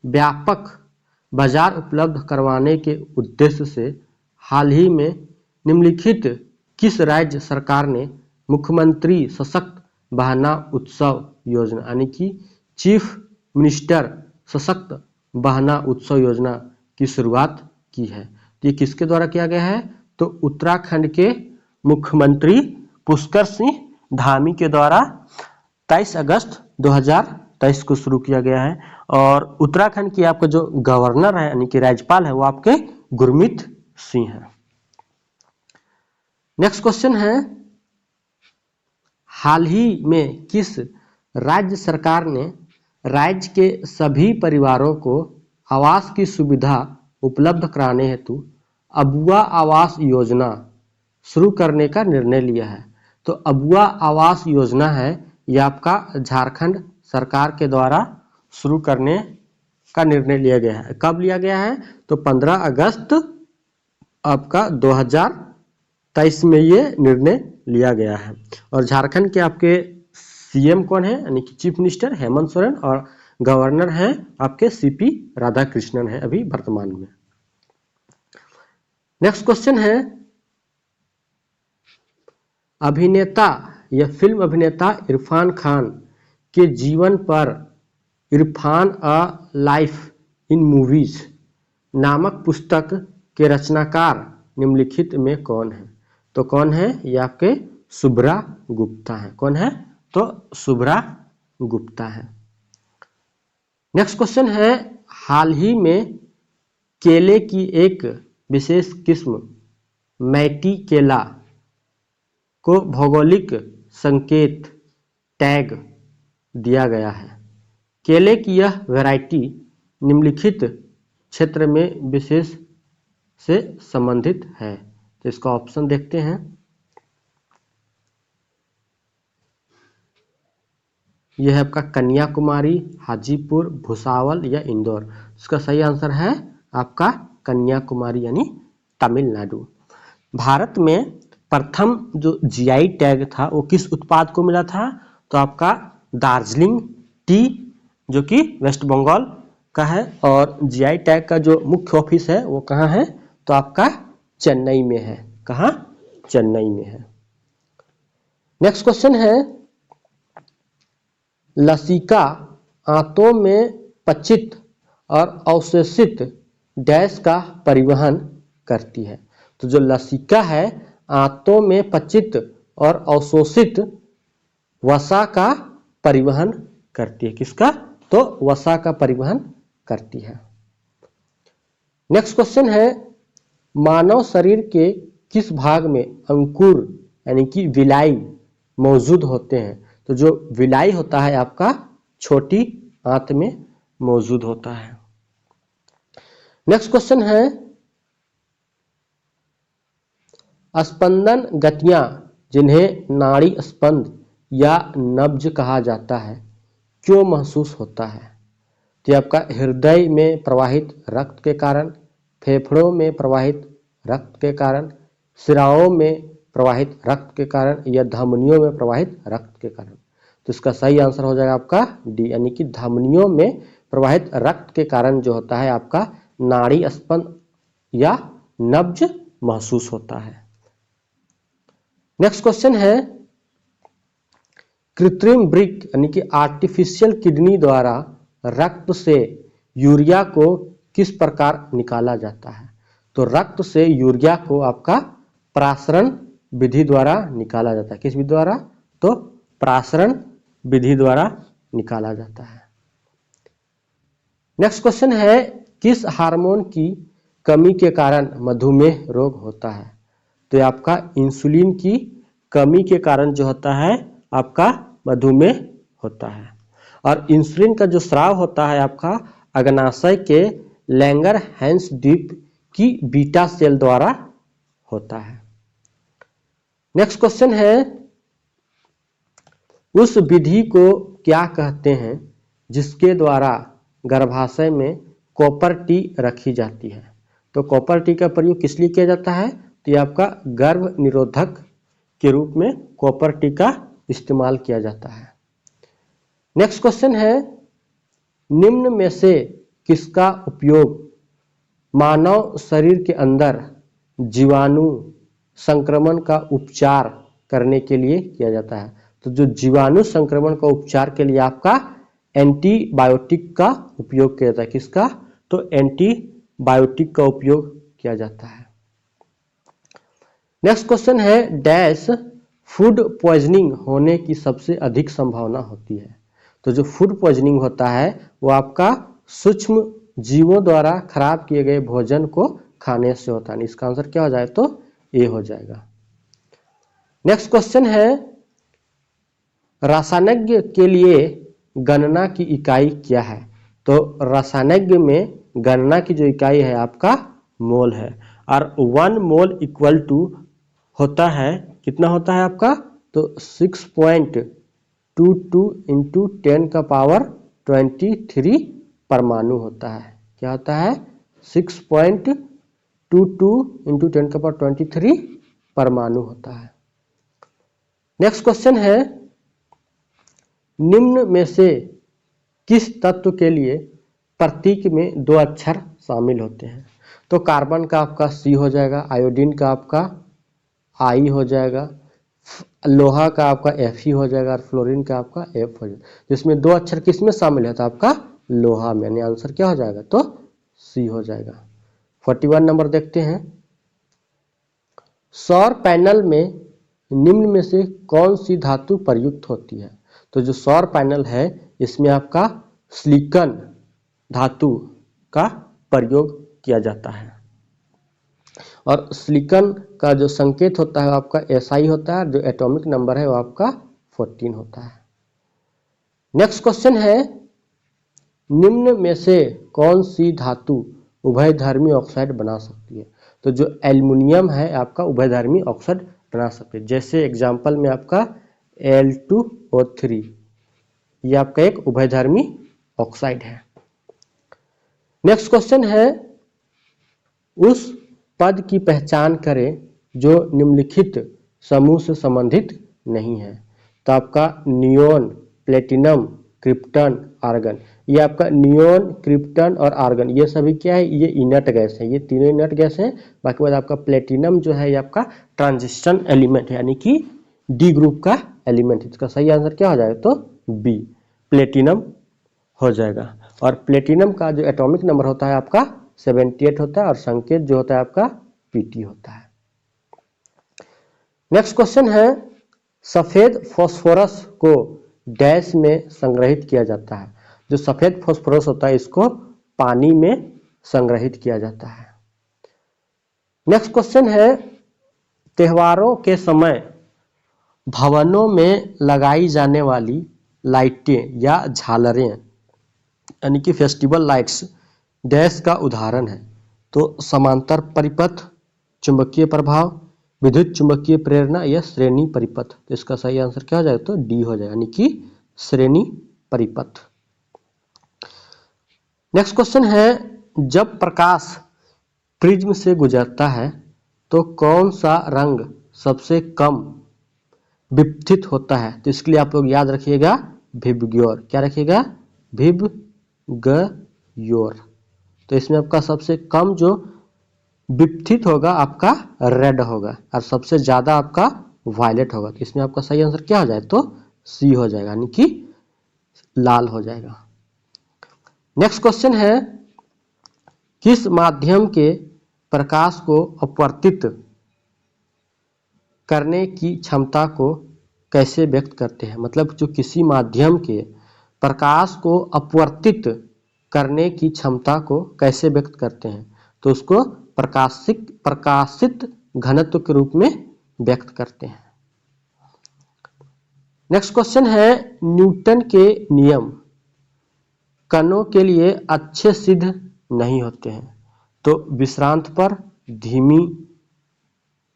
S1: व्यापक बाजार उपलब्ध करवाने के उद्देश्य से हाल ही में निम्नलिखित किस राज्य सरकार ने मुख्यमंत्री सशक्त बहना उत्सव योजना यानी कि चीफ मिनिस्टर सशक्त बहना उत्सव योजना की शुरुआत की है। तो ये किसके द्वारा किया गया है? तो उत्तराखंड के मुख्यमंत्री पुष्कर सिंह धामी के द्वारा 23 अगस्त 2023 को शुरू किया गया है। और उत्तराखंड की आपका जो गवर्नर है यानी कि राज्यपाल है वो आपके गुरमीत सिंह है। नेक्स्ट क्वेश्चन है, हाल ही में किस राज्य सरकार ने राज्य के सभी परिवारों को आवास की सुविधा उपलब्ध कराने हेतु अबुआ आवास योजना शुरू करने का निर्णय लिया है। तो अबुआ आवास योजना है ये आपका झारखंड सरकार के द्वारा शुरू करने का निर्णय लिया गया है। कब लिया गया है? तो 15 अगस्त आपका 2023 में ये निर्णय लिया गया है। और झारखंड के आपके सीएम कौन है? यानी कि चीफ मिनिस्टर हेमंत सोरेन, और गवर्नर हैं आपके सीपी राधाकृष्णन है अभी वर्तमान में। नेक्स्ट क्वेश्चन है, अभिनेता या फिल्म अभिनेता इरफान खान के जीवन पर Irfan a life in movies नामक पुस्तक के रचनाकार निम्नलिखित में कौन है? तो कौन है? ये आपके शुभ्रा गुप्ता है। कौन है? तो शुभ्रा गुप्ता है। नेक्स्ट क्वेश्चन है, हाल ही में केले की एक विशेष किस्म मैटी केला को भौगोलिक संकेत टैग दिया गया है। केले की यह वैरायटी निम्नलिखित क्षेत्र में विशेष से संबंधित है। तो इसका ऑप्शन देखते हैं। यह है आपका कन्याकुमारी, हाजीपुर, भुसावल या इंदौर। इसका सही आंसर है आपका कन्याकुमारी यानी तमिलनाडु। भारत में प्रथम जो जीआई टैग था वो किस उत्पाद को मिला था? तो आपका दार्जिलिंग टी जो कि वेस्ट बंगाल का है। और जीआई टैग का जो मुख्य ऑफिस है वो कहाँ है? तो आपका चेन्नई में है। कहाँ? चेन्नई में है। नेक्स्ट क्वेश्चन है, लसिका आंतों में पचित और अवशोषित डैश का परिवहन करती है। तो जो लसिका है आंतों में पचित और अवशोषित वसा का परिवहन करती है। किसका? तो वसा का परिवहन करती है। नेक्स्ट क्वेश्चन है, मानव शरीर के किस भाग में अंकुर यानी कि विलाई मौजूद होते हैं? तो जो विलाई होता है आपका छोटी आंत में मौजूद होता है। नेक्स्ट क्वेश्चन है, स्पंदन गतियां जिन्हें नाड़ी स्पंद या नब्ज कहा जाता है क्यों महसूस होता है? तो आपका हृदय में प्रवाहित रक्त के कारण, फेफड़ों में प्रवाहित रक्त के कारण, सिराओं में प्रवाहित रक्त के कारण या धमनियों में प्रवाहित रक्त के कारण। तो इसका सही आंसर हो जाएगा आपका डी, यानी कि धमनियों में प्रवाहित रक्त के कारण जो होता है आपका नाड़ी स्पंद या नब्ज महसूस होता है। नेक्स्ट क्वेश्चन है, कृत्रिम वृक्क यानी कि आर्टिफिशियल किडनी द्वारा रक्त से यूरिया को किस प्रकार निकाला जाता है? तो रक्त से यूरिया को आपका प्रासरण विधि द्वारा निकाला जाता है। किस विधि द्वारा? तो प्रासरण विधि द्वारा निकाला जाता है। नेक्स्ट क्वेश्चन है, किस हार्मोन की कमी के कारण मधुमेह रोग होता है? तो आपका इंसुलिन की कमी के कारण जो होता है आपका मधुमेह होता है। और इंसुलिन का जो स्राव होता है आपका अग्नाशय के लैंगर हैंस द्वीप की बीटा सेल द्वारा होता है। नेक्स्ट क्वेश्चन है, उस विधि को क्या कहते हैं जिसके द्वारा गर्भाशय में कॉपर टी रखी जाती है? तो कॉपर टी का प्रयोग किस लिए किया जाता है? तो ये आपका गर्भ निरोधक के रूप में कॉपर टी का इस्तेमाल किया जाता है। नेक्स्ट क्वेश्चन है, निम्न में से किसका उपयोग मानव शरीर के अंदर जीवाणु संक्रमण का उपचार करने के लिए किया जाता है? तो जो जीवाणु संक्रमण का उपचार के लिए आपका एंटीबायोटिक का उपयोग किया जाता है। किसका? तो एंटीबायोटिक का उपयोग किया जाता है। नेक्स्ट क्वेश्चन है, डैश फूड पॉइजनिंग होने की सबसे अधिक संभावना होती है? तो जो फूड पॉइजनिंग होता है वो आपका सूक्ष्म जीवों द्वारा खराब किए गए भोजन को खाने से होता है। इसका आंसर क्या हो जाएगा? तो ए हो जाएगा। नेक्स्ट क्वेश्चन है, रसायनज्ञ के लिए गणना की इकाई क्या है? तो रसायनज्ञ में गणना की जो इकाई है आपका मोल है। और 1 मोल इक्वल टू होता है, कितना होता है आपका? तो 6.22 इंटू 10 का पावर 23 परमाणु होता है। क्या होता है? 6.22 इंटू 10 का पावर 23 परमाणु होता है। नेक्स्ट क्वेश्चन है, निम्न में से किस तत्व के लिए प्रतीक में 2 अक्षर शामिल होते हैं? तो कार्बन का आपका सी हो जाएगा, आयोडीन का आपका आई हो जाएगा, लोहा का आपका एफ ही हो जाएगा और फ्लोरीन का आपका एफ हो जाएगा। जिसमें 2 अक्षर किस में शामिल है? तो आपका लोहा में, यानी आंसर क्या हो जाएगा? तो सी हो जाएगा। 41 नंबर देखते हैं, सौर पैनल में निम्न में से कौन सी धातु प्रयुक्त होती है? तो जो सौर पैनल है इसमें आपका सिलिकॉन धातु का प्रयोग किया जाता है। और सिलिकॉन का जो संकेत होता है आपका SI होता है, जो एटॉमिक नंबर है वो आपका 14 होता है। नेक्स्ट क्वेश्चन है, निम्न में से कौन सी धातु उभयधर्मी ऑक्साइड बना सकती है? तो जो एल्युमिनियम है आपका उभयधर्मी ऑक्साइड बना सकते हैं। जैसे एग्जांपल में आपका Al2O3, ये आपका एक उभयधर्मी ऑक्साइड है। नेक्स्ट क्वेश्चन है, उस पद की पहचान करें जो निम्नलिखित समूह से संबंधित नहीं है। तो आपका नियोन, प्लेटिनम, क्रिप्टन, आर्गन। ये आपका नियोन, क्रिप्टन और आर्गन ये सभी क्या है? ये इनर्ट गैस है, ये तीनों इनर्ट गैस हैं। बाकी बाद आपका प्लेटिनम जो है ये आपका ट्रांजिशन एलिमेंट है, यानी कि डी ग्रुप का एलिमेंट। इसका सही आंसर क्या हो जाएगा? तो बी, प्लेटिनम हो जाएगा। और प्लेटिनम का जो एटॉमिक नंबर होता है आपका 78 होता है और संकेत जो होता है आपका पीटी होता है। नेक्स्ट क्वेश्चन है, सफेद फास्फोरस को डैश में संग्रहित किया जाता है। जो सफेद फास्फोरस होता है इसको पानी में संग्रहित किया जाता है। नेक्स्ट क्वेश्चन है, त्योहारों के समय भवनों में लगाई जाने वाली लाइटें या झालरें यानी कि फेस्टिवल लाइट्स डैश का उदाहरण है। तो समांतर परिपथ, चुंबकीय प्रभाव, विद्युत चुंबकीय प्रेरणा या श्रेणी परिपथ। तो इसका सही आंसर क्या हो जाएगा? तो डी हो जाएगा, यानी कि श्रेणी परिपथ। नेक्स्ट क्वेश्चन है, जब प्रकाश प्रिज्म से गुजरता है तो कौन सा रंग सबसे कम विपथित होता है? तो इसके लिए आप लोग याद रखिएगा विबग्योर। क्या रखिएगा? विबग्योर। तो इसमें आपका सबसे कम जो विपथित होगा आपका रेड होगा और सबसे ज्यादा आपका वायलेट होगा। तो इसमें आपका सही आंसर क्या हो जाए? तो सी हो जाएगा, यानी कि लाल हो जाएगा। नेक्स्ट क्वेश्चन है, किस माध्यम के प्रकाश को अपवर्तित करने की क्षमता को कैसे व्यक्त करते हैं? मतलब जो किसी माध्यम के प्रकाश को अपवर्तित करने की क्षमता को कैसे व्यक्त करते हैं? तो उसको प्रकाशित घनत्व के रूप में व्यक्त करते हैं। नेक्स्ट क्वेश्चन है, न्यूटन के नियम कणों के लिए अच्छे सिद्ध नहीं होते हैं। तो विश्रांत पर,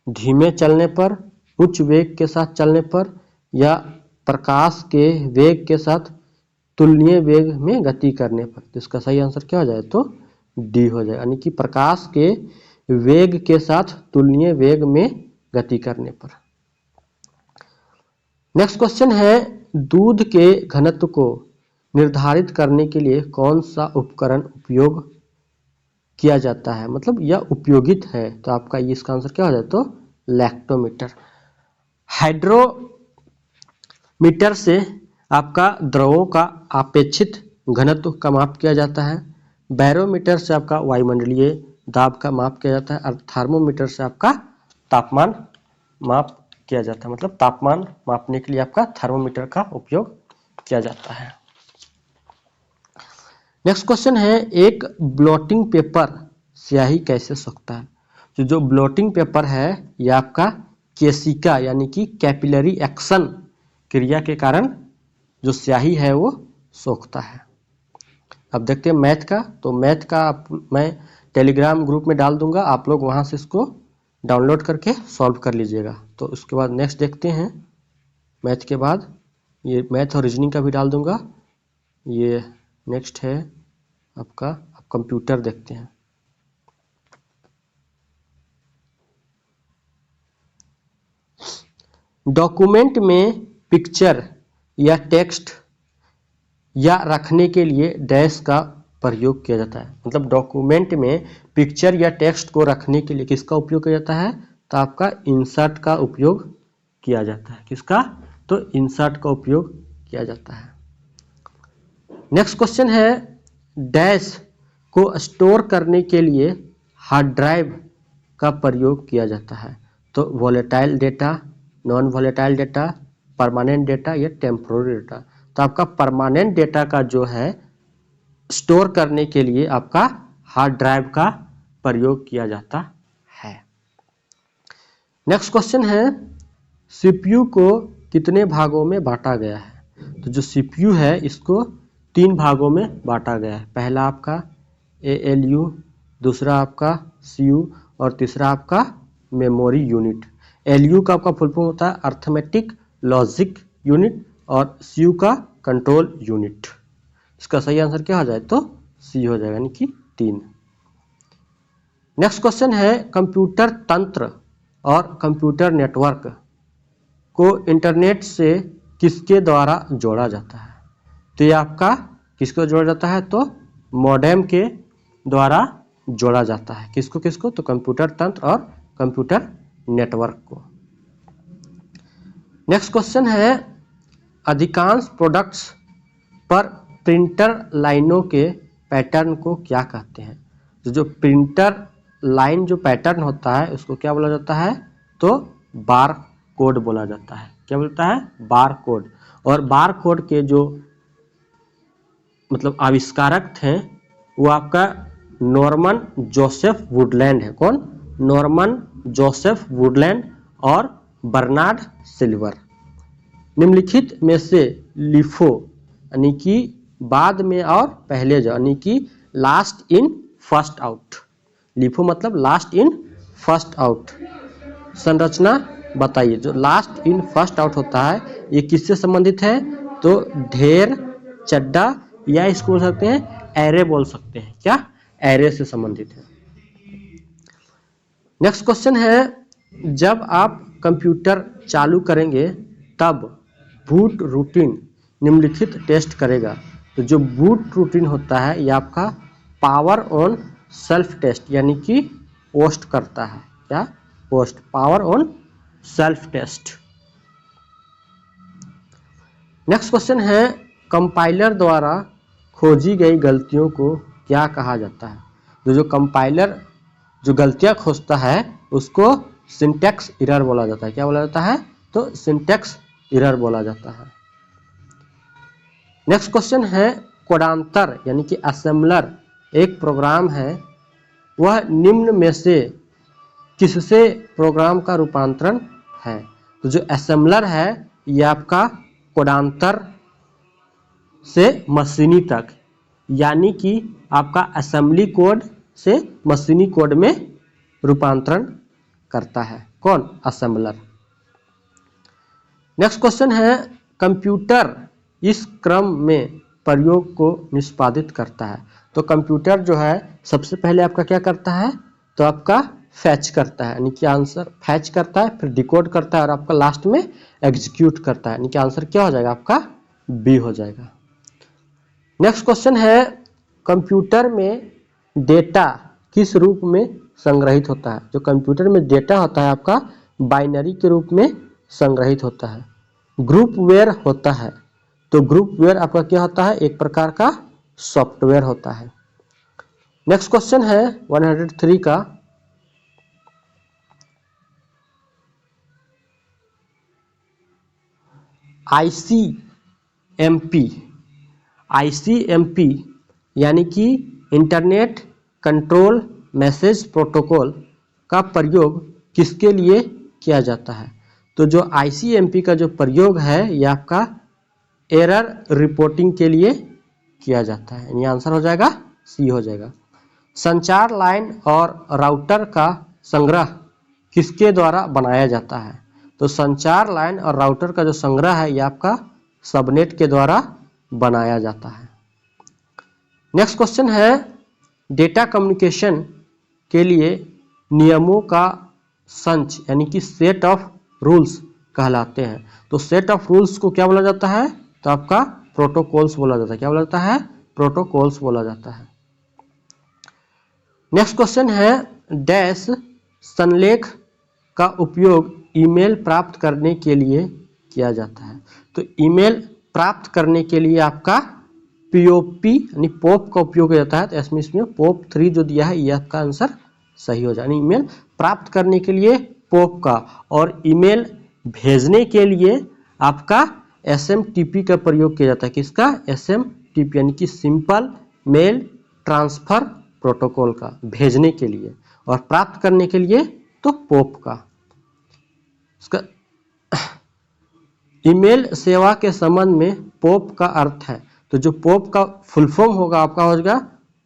S1: धीमे चलने पर, उच्च वेग के साथ चलने पर या प्रकाश के वेग के साथ तुलनीय वेग में गति करने पर। तो इसका सही आंसर क्या हो जाए? तो डी हो जाए, यानी कि प्रकाश के वेग के साथ तुलनीय वेग में गति करने पर। नेक्स्ट क्वेश्चन है, दूध के घनत्व को निर्धारित करने के लिए कौन सा उपकरण उपयोग किया जाता है? मतलब यह उपयोगित है। तो आपका इसका आंसर क्या हो जाए? तो लैक्टोमीटर। हाइड्रोमीटर से आपका द्रवों का अपेक्षित घनत्व का माप किया जाता है। बैरोमीटर से आपका वायुमंडलीय दाब का माप किया जाता है और थर्मोमीटर से आपका तापमान माप किया जाता है। मतलब तापमान मापने के लिए आपका थर्मोमीटर का उपयोग किया जाता है। नेक्स्ट क्वेश्चन है, एक ब्लॉटिंग पेपर स्याही कैसे सोखता है? तो जो ब्लॉटिंग पेपर है यह आपका केशिका यानी कि कैपिलरी एक्शन क्रिया के कारण जो स्याही है वो सोखता है। अब देखते हैं मैथ का। तो मैथ का मैं टेलीग्राम ग्रुप में डाल दूंगा, आप लोग वहां से इसको डाउनलोड करके सॉल्व कर लीजिएगा। तो उसके बाद नेक्स्ट देखते हैं। मैथ के बाद ये मैथ और रीजनिंग का भी डाल दूंगा। ये नेक्स्ट है आपका, अब कंप्यूटर देखते हैं। डॉक्यूमेंट में पिक्चर या टेक्स्ट या रखने के लिए डैश का प्रयोग किया जाता है। मतलब डॉक्यूमेंट में पिक्चर या टेक्स्ट को रखने के लिए किसका उपयोग किया जाता है? तो आपका इंसर्ट का उपयोग किया जाता है। किसका? तो इंसर्ट का उपयोग किया जाता है। नेक्स्ट क्वेश्चन है, डैश को स्टोर करने के लिए हार्ड ड्राइव का प्रयोग किया जाता है। तो volatile data, non volatile data, permanent data या टेम्पोररी डेटा। तो आपका परमानेंट डेटा का जो है स्टोर करने के लिए आपका हार्ड ड्राइव का प्रयोग किया जाता है। नेक्स्ट क्वेश्चन है, सीपीयू को कितने भागों में बांटा गया है? तो जो सीपीयू है इसको 3 भागों में बांटा गया है। पहला आपका एएलयू, दूसरा आपका सीयू और तीसरा आपका मेमोरी यूनिट। एलयू का आपका फुल फॉर्म होता है अर्थमेटिक लॉजिक यूनिट और सीयू का कंट्रोल यूनिट। इसका सही आंसर क्या हो जाए? तो सी हो जाएगा, यानी कि 3। नेक्स्ट क्वेश्चन है, कंप्यूटर तंत्र और कंप्यूटर नेटवर्क को इंटरनेट से किसके द्वारा जोड़ा जाता है? तो ये आपका किसको जोड़ा जाता है? तो मॉडेम के द्वारा जोड़ा जाता है। किसको तो कंप्यूटर तंत्र और कंप्यूटर नेटवर्क को। नेक्स्ट क्वेश्चन है, अधिकांश प्रोडक्ट्स पर प्रिंटर लाइनों के पैटर्न को क्या कहते हैं? तो जो प्रिंटर लाइन जो पैटर्न होता है उसको क्या बोला जाता है? तो बार कोड बोला जाता है। क्या बोलता है? Bar code. और बार कोड के जो मतलब आविष्कारक थे वो आपका नॉर्मन जोसेफ वुडलैंड है। कौन? नॉर्मन जोसेफ वुडलैंड और बर्नार्ड सिल्वर। निम्नलिखित में से लिफो यानी कि बाद में और पहले जो यानी कि last in first out, LIFO मतलब लास्ट इन फर्स्ट आउट संरचना बताइए। जो लास्ट इन फर्स्ट आउट होता है ये किससे संबंधित है? तो ढेर, चड्डा या इसको बोल सकते हैं एरे बोल सकते हैं। क्या? एरे से संबंधित है। नेक्स्ट क्वेश्चन है, जब आप कंप्यूटर चालू करेंगे तब बूट रूटीन निम्नलिखित टेस्ट करेगा। तो जो बूट रूटीन होता है ये आपका पावर ऑन सेल्फ टेस्ट यानी कि पोस्ट करता है। क्या? Post, power on self test. Next question है, कंपाइलर द्वारा खोजी गई गलतियों को क्या कहा जाता है? तो जो कंपाइलर जो गलतियां खोजता है उसको सिंटैक्स एरर बोला जाता है। क्या बोला जाता है? तो सिंटैक्स एरर बोला जाता है। नेक्स्ट क्वेश्चन है, कोडांतर यानी कि असेंबलर एक प्रोग्राम है, वह निम्न में से किससे प्रोग्राम का रूपांतरण है? तो जो असेंबलर है ये आपका कोडांतर से मशीनी तक यानी कि आपका असेंबली कोड से मशीनी कोड में रूपांतरण करता है। कौन? असेंबलर। नेक्स्ट क्वेश्चन है, कंप्यूटर इस क्रम में प्रयोग को निष्पादित करता है। तो कंप्यूटर जो है सबसे पहले आपका क्या करता है? तो आपका फैच करता है यानी कि आंसर फैच करता है, फिर डिकोड करता है और आपका लास्ट में एग्जीक्यूट करता है यानी कि आंसर क्या हो जाएगा? आपका बी हो जाएगा। नेक्स्ट क्वेश्चन है, कंप्यूटर में डेटा किस रूप में संग्रहित होता है? जो कंप्यूटर में डेटा होता है आपका बाइनरी के रूप में संग्रहित होता है। ग्रुपवेयर होता है। तो ग्रुपवेयर आपका क्या होता है? एक प्रकार का सॉफ्टवेयर होता है। नेक्स्ट क्वेश्चन है 103 का, आईसीएमपी यानी कि इंटरनेट कंट्रोल मैसेज प्रोटोकॉल का प्रयोग किसके लिए किया जाता है? तो जो आईसीएमपी का जो प्रयोग है ये आपका एरर रिपोर्टिंग के लिए किया जाता है यानी आंसर हो जाएगा सी हो जाएगा। संचार लाइन और राउटर का संग्रह किसके द्वारा बनाया जाता है? तो संचार लाइन और राउटर का जो संग्रह है ये आपका सबनेट के द्वारा बनाया जाता है। नेक्स्ट क्वेश्चन है, डेटा कम्युनिकेशन के लिए नियमों का संच यानी कि सेट ऑफ रूल्स कहलाते हैं। तो सेट ऑफ रूल्स को क्या बोला जाता है? तो आपका प्रोटोकॉल्स बोला जाता है। क्या बोला जाता है? प्रोटोकॉल्स बोला जाता है। नेक्स्ट क्वेश्चन है, डैश संलेख का उपयोग ईमेल प्राप्त करने के लिए किया जाता है। तो ईमेल प्राप्त करने के लिए आपका पीओपी यानी पोप का उपयोग किया जाता है। तो इसमें पोप 3 जो दिया है ये आपका आंसर सही हो जाए। ईमेल प्राप्त करने के लिए पोप का और ईमेल भेजने के लिए आपका एसएमटीपी का प्रयोग किया जाता है। किसका? एसएमटीपी यानी कि सिंपल मेल ट्रांसफर प्रोटोकॉल का भेजने के लिए, और प्राप्त करने के लिए तो पोप का। इसका ईमेल सेवा के संबंध में पोप का अर्थ है। तो जो पोप का फुल फॉर्म होगा आपका हो जाएगा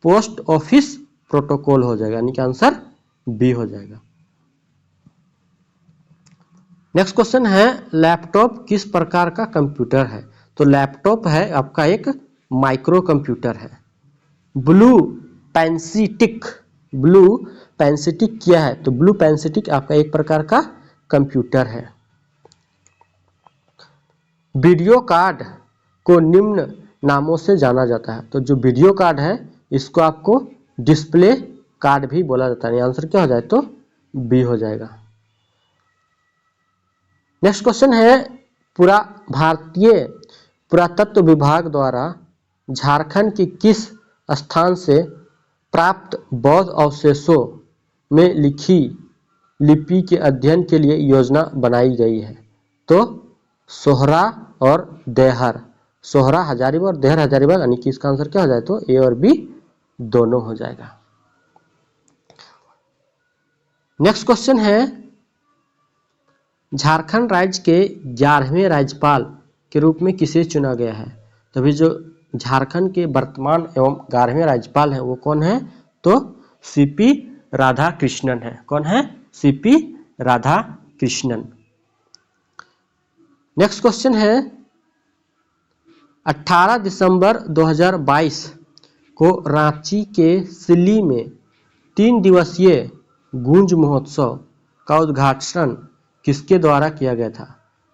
S1: पोस्ट ऑफिस प्रोटोकॉल हो जाएगा यानी कि आंसर बी हो जाएगा। नेक्स्ट क्वेश्चन है, लैपटॉप किस प्रकार का कंप्यूटर है? तो लैपटॉप है आपका एक माइक्रो कंप्यूटर है। ब्लू पेंसिटिक क्या है? तो ब्लू पेंसिटिक आपका एक प्रकार का कंप्यूटर है। वीडियो कार्ड को निम्न नामों से जाना जाता है। तो जो वीडियो कार्ड है इसको आपको डिस्प्ले कार्ड भी बोला जाता है। आंसर क्या हो जाए? तो बी हो जाएगा। नेक्स्ट क्वेश्चन है, भारतीय पुरातत्व विभाग द्वारा झारखंड के किस स्थान से प्राप्त बौद्ध अवशेषों में लिखी लिपि के अध्ययन के लिए योजना बनाई गई है? तो सोहरा और देहर, सोहरा हजारीबाग और देहर हजारीबाग, यानी कि इसका आंसर क्या हो जाए? तो ए और बी दोनों हो जाएगा। नेक्स्ट क्वेश्चन है, झारखंड राज्य के 11वें राज्यपाल के रूप में किसे चुना गया है? तभी जो झारखंड के वर्तमान एवं 11वें राज्यपाल हैं वो कौन है? तो सीपी राधाकृष्णन है। कौन है? सीपी राधाकृष्णन। नेक्स्ट क्वेश्चन है, 18 दिसंबर 2022 को रांची के सिल्ली में 3 दिवसीय गूंज महोत्सव का उद्घाटन किसके द्वारा किया गया था?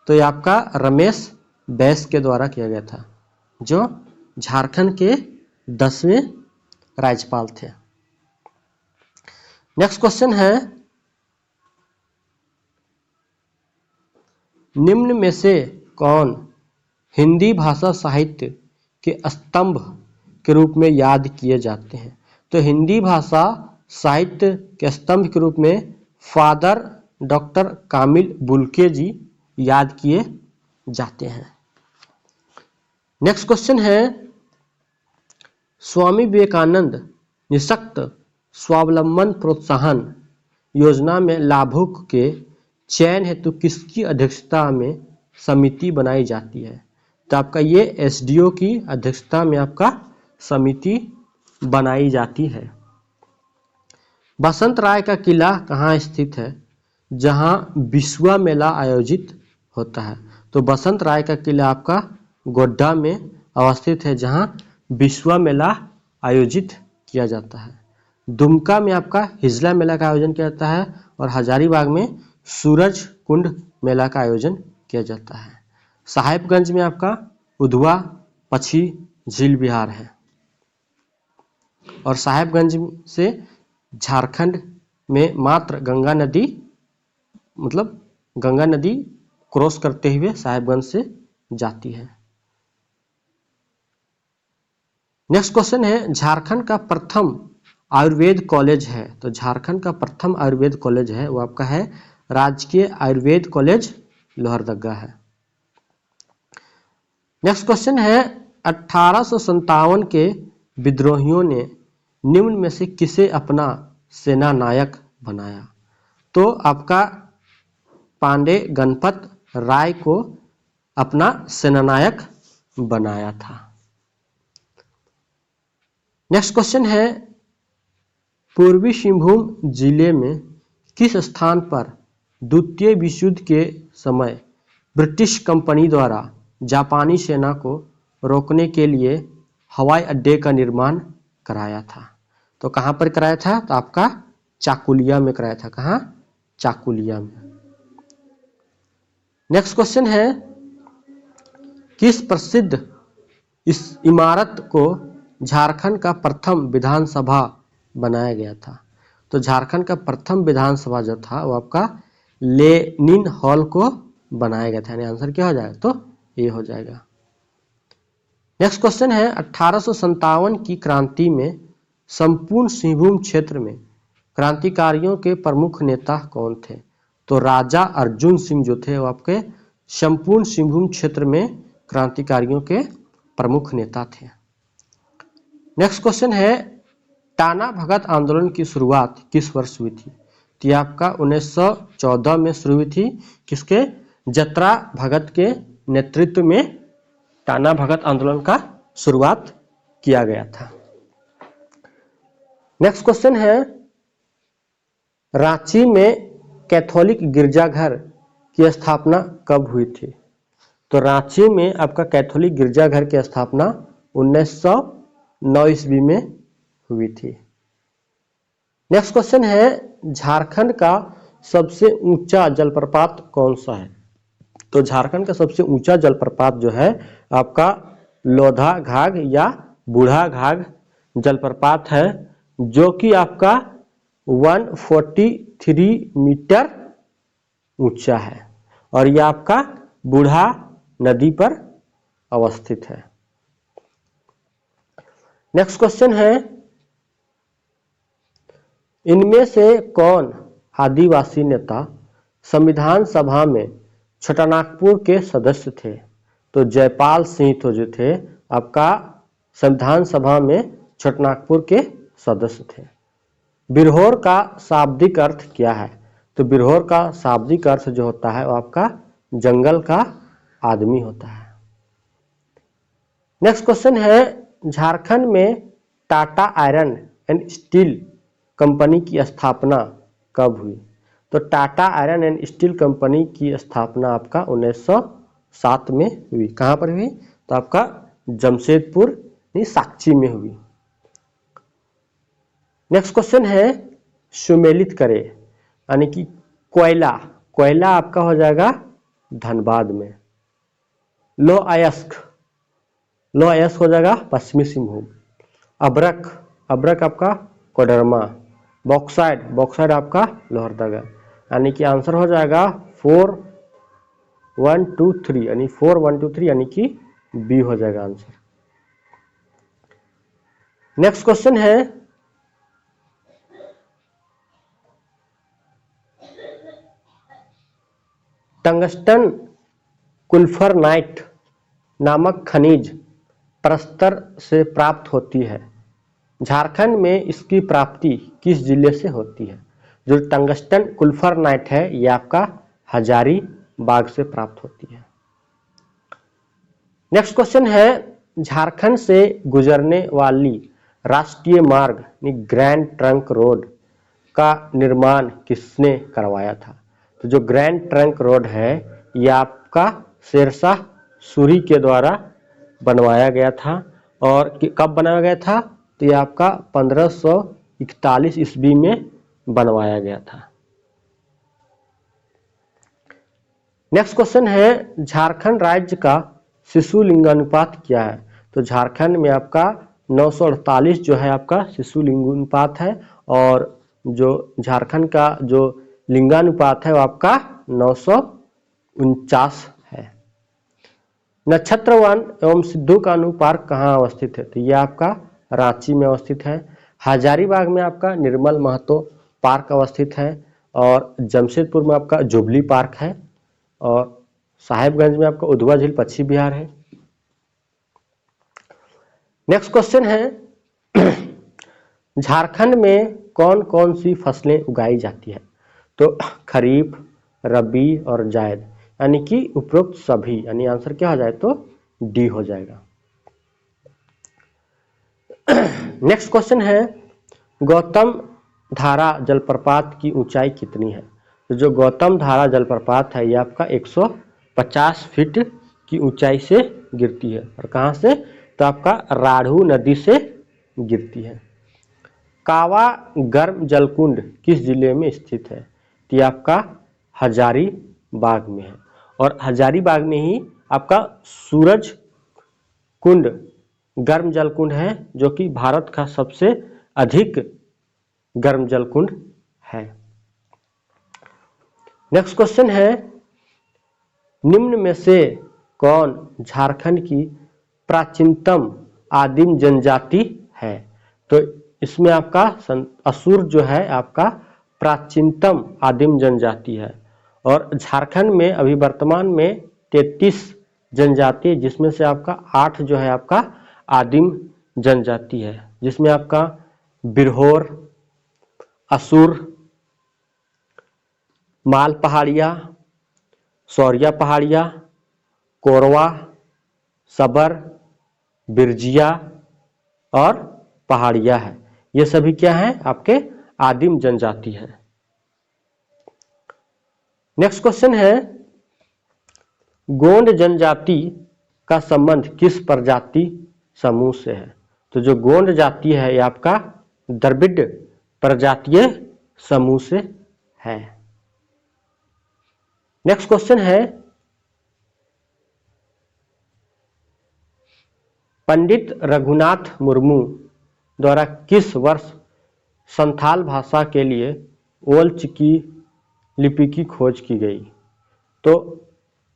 S1: तो ये आपका रमेश बैस के द्वारा किया गया था, जो झारखंड के 10वें राज्यपाल थे। नेक्स्ट क्वेश्चन है, निम्न में से कौन हिंदी भाषा साहित्य के स्तंभ के रूप में याद किए जाते हैं? तो हिंदी भाषा साहित्य के स्तंभ के रूप में फादर डॉक्टर कामिल बुल्के जी याद किए जाते हैं। नेक्स्ट क्वेश्चन है, स्वामी विवेकानंद निःशक्त स्वावलंबन प्रोत्साहन योजना में लाभुक के चयन हेतु किसकी अध्यक्षता में समिति बनाई जाती है? तो आपका ये एसडीओ की अध्यक्षता में आपका समिति बनाई जाती है। बसंत राय का किला कहाँ स्थित है जहां बिस्वा मेला आयोजित होता है? तो बसंत राय का किला आपका गोड्डा में अवस्थित है जहां बिस्वा मेला आयोजित किया जाता है। दुमका में आपका हिजला मेला का आयोजन किया जाता है और हजारीबाग में सूरज कुंड मेला का आयोजन किया जाता है। साहेबगंज में आपका उधवा पछी झील विहार है और साहेबगंज से झारखंड में मात्र गंगा नदी, मतलब गंगा नदी क्रॉस करते हुए साहेबगंज से जाती है। नेक्स्ट क्वेश्चन है, झारखंड का प्रथम आयुर्वेद कॉलेज है? तो झारखंड का प्रथम आयुर्वेद कॉलेज है वो आपका है राजकीय आयुर्वेद कॉलेज लोहरदगा है। नेक्स्ट क्वेश्चन है, 1857 के विद्रोहियों ने निम्न में से किसे अपना सेना नायक बनाया? तो आपका पांडे गणपत राय को अपना सेनानायक बनाया था। नेक्स्ट क्वेश्चन है, पूर्वी सिंहभूम जिले में किस स्थान पर द्वितीय विश्व युद्ध के समय ब्रिटिश कंपनी द्वारा जापानी सेना को रोकने के लिए हवाई अड्डे का निर्माण कराया था? तो कहाँ पर कराया था? तो आपका चाकुलिया में कराया था। कहाँ? चाकुलिया में। नेक्स्ट क्वेश्चन है, किस प्रसिद्ध इस इमारत को झारखंड का प्रथम विधानसभा बनाया गया था? तो झारखंड का प्रथम विधानसभा जो था वो आपका लेनिन हॉल को बनाया गया था, यानी आंसर क्या हो जाएगा? तो ये हो जाएगा। नेक्स्ट क्वेश्चन है, 1857 की क्रांति में संपूर्ण सिंहभूम क्षेत्र में क्रांतिकारियों के प्रमुख नेता कौन थे? तो राजा अर्जुन सिंह जो थे वो आपके संपूर्ण सिंहभूम क्षेत्र में क्रांतिकारियों के प्रमुख नेता थे। नेक्स्ट क्वेश्चन है, टाना भगत आंदोलन की शुरुआत किस वर्ष हुई थी? तो आपका 1914 में शुरू हुई थी। किसके? जतरा भगत के नेतृत्व में टाना भगत आंदोलन का शुरुआत किया गया था। नेक्स्ट क्वेश्चन है, रांची में कैथोलिक गिरजाघर की स्थापना कब हुई थी? तो रांची में आपका कैथोलिक गिरजाघर की स्थापना 1909 ईस्वी में हुई थी। नेक्स्ट क्वेश्चन है, झारखंड का सबसे ऊंचा जलप्रपात कौन सा है? तो झारखंड का सबसे ऊंचा जलप्रपात जो है आपका लोधा घाघ या बूढ़ा घाघ जलप्रपात है, जो कि आपका 143 मीटर ऊंचा है और यह आपका बूढ़ा नदी पर अवस्थित है। नेक्स्ट क्वेश्चन है, इनमें से कौन आदिवासी नेता संविधान सभा में छोटानागपुर के सदस्य थे? तो जयपाल सिंह तो जो थे आपका संविधान सभा में छोटानागपुर के सदस्य थे। बिरहोर का शाब्दिक अर्थ क्या है? तो बिरहोर का शाब्दिक अर्थ जो होता है वो आपका जंगल का आदमी होता है। नेक्स्ट क्वेश्चन है, झारखंड में Tata iron and steel company की स्थापना कब हुई? तो Tata iron and steel company की स्थापना आपका 1907 में हुई। कहाँ पर हुई? तो आपका जमशेदपुर साक्ची में हुई। नेक्स्ट क्वेश्चन है, सुमेलित करे यानी कि कोयला, कोयला आपका हो जाएगा धनबाद में। लो अयस्क, लो अयस्क हो जाएगा पश्चिमी सिंहभूम। अब्रक, अब्रक आपका कोडरमा। बॉक्साइड, बॉक्साइड आपका लोहरदगा। यानी कि आंसर हो जाएगा 4 1 2 3 यानी 4 1 2 3 यानी कि बी हो जाएगा आंसर। नेक्स्ट क्वेश्चन है, टंगस्टन कुल्फरनाइट नामक खनिज प्रस्तर से प्राप्त होती है। झारखंड में इसकी प्राप्ति किस जिले से होती है? जो टंगस्टन कुल्फरनाइट है ये आपका हजारीबाग से प्राप्त होती है। नेक्स्ट क्वेश्चन है, झारखंड से गुजरने वाली राष्ट्रीय मार्ग ग्रैंड ट्रंक रोड का निर्माण किसने करवाया था? तो जो ग्रैंड ट्रंक रोड है ये आपका शेरशाह सूरी के द्वारा बनवाया गया था। और कब बनाया गया था? तो ये आपका 1541 ईस्वी में बनवाया गया था। नेक्स्ट क्वेश्चन है, झारखंड राज्य का शिशु लिंगानुपात क्या है? तो झारखंड में आपका 948 जो है आपका शिशु लिंगानुपात है। और जो झारखंड का जो लिंगानुपात है वो आपका 949 है। नक्षत्र वन एवं सिद्धू कान्हू पार्क कहाँ अवस्थित है? तो ये आपका रांची में अवस्थित है। हजारीबाग में आपका निर्मल महतो पार्क अवस्थित है। और जमशेदपुर में आपका जुबली पार्क है। और साहेबगंज में आपका उधवा झील पश्चिम बिहार है। नेक्स्ट क्वेश्चन है, झारखंड में कौन कौन सी फसलें उगाई जाती है? तो खरीफ, रबी और जायद यानी कि उपरोक्त सभी, यानी आंसर क्या हो जाए तो डी हो जाएगा। नेक्स्ट क्वेश्चन है, गौतम धारा जलप्रपात की ऊंचाई कितनी है? तो जो गौतम धारा जलप्रपात है ये आपका 150 फीट की ऊंचाई से गिरती है। और कहाँ से? तो आपका राढ़ू नदी से गिरती है। कावा गर्म जलकुंड किस जिले में स्थित है? तो ये आपका हजारीबाग में है। और हजारीबाग में ही आपका सूरज कुंड गर्म जल कुंड है जो कि भारत का सबसे अधिक गर्म जल कुंड है। नेक्स्ट क्वेश्चन है, निम्न में से कौन झारखंड की प्राचीनतम आदिम जनजाति है? तो इसमें आपका असुर जो है आपका प्राचीनतम आदिम जनजाति है। और झारखंड में अभी वर्तमान में 33 जनजाति, जिसमें से आपका 8 जो है आपका आदिम जनजाति है, जिसमें आपका बिरहोर, असुर, माल पहाड़िया, सौरिया पहाड़िया, कोरवा, सबर, बिरजिया और पहाड़िया है। ये सभी क्या है? आपके आदिम जनजाति है। नेक्स्ट क्वेश्चन है, गोंड जनजाति का संबंध किस प्रजाति समूह से है? तो जो गोंड जाति है ये आपका द्रविड़ प्रजातीय समूह से है। नेक्स्ट क्वेश्चन है, पंडित रघुनाथ मुर्मू द्वारा किस वर्ष संथाल भाषा के लिए ओल्च की लिपि की खोज की गई? तो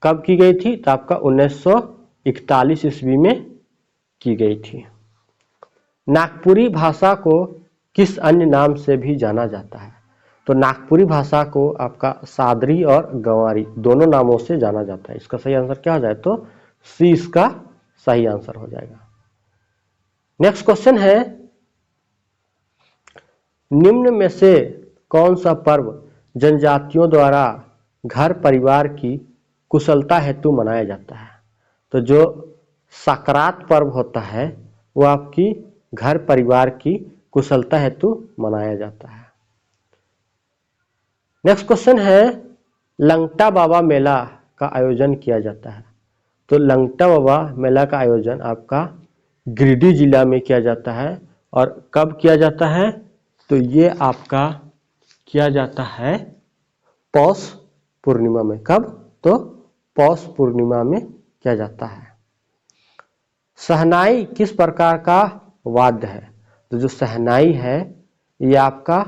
S1: कब की गई थी? तो आपका 1941 ईस्वी में की गई थी। नागपुरी भाषा को किस अन्य नाम से भी जाना जाता है? तो नागपुरी भाषा को आपका सादरी और गंवारी दोनों नामों से जाना जाता है। इसका सही आंसर क्या हो जाए? तो सी इसका सही आंसर हो जाएगा। नेक्स्ट क्वेश्चन है, निम्न में से कौन सा पर्व जनजातियों द्वारा घर परिवार की कुशलता हेतु मनाया जाता है? तो जो सकरात पर्व होता है वो आपकी घर परिवार की कुशलता हेतु मनाया जाता है। नेक्स्ट क्वेश्चन है, लंगटा बाबा मेला का आयोजन किया जाता है। तो लंगटा बाबा मेला का आयोजन आपका गिरिडीह जिला में किया जाता है। और कब किया जाता है? तो ये आपका किया जाता है पौष पूर्णिमा में। कब? तो पौष पूर्णिमा में किया जाता है। शहनाई किस प्रकार का वाद्य है? तो जो शहनाई है ये आपका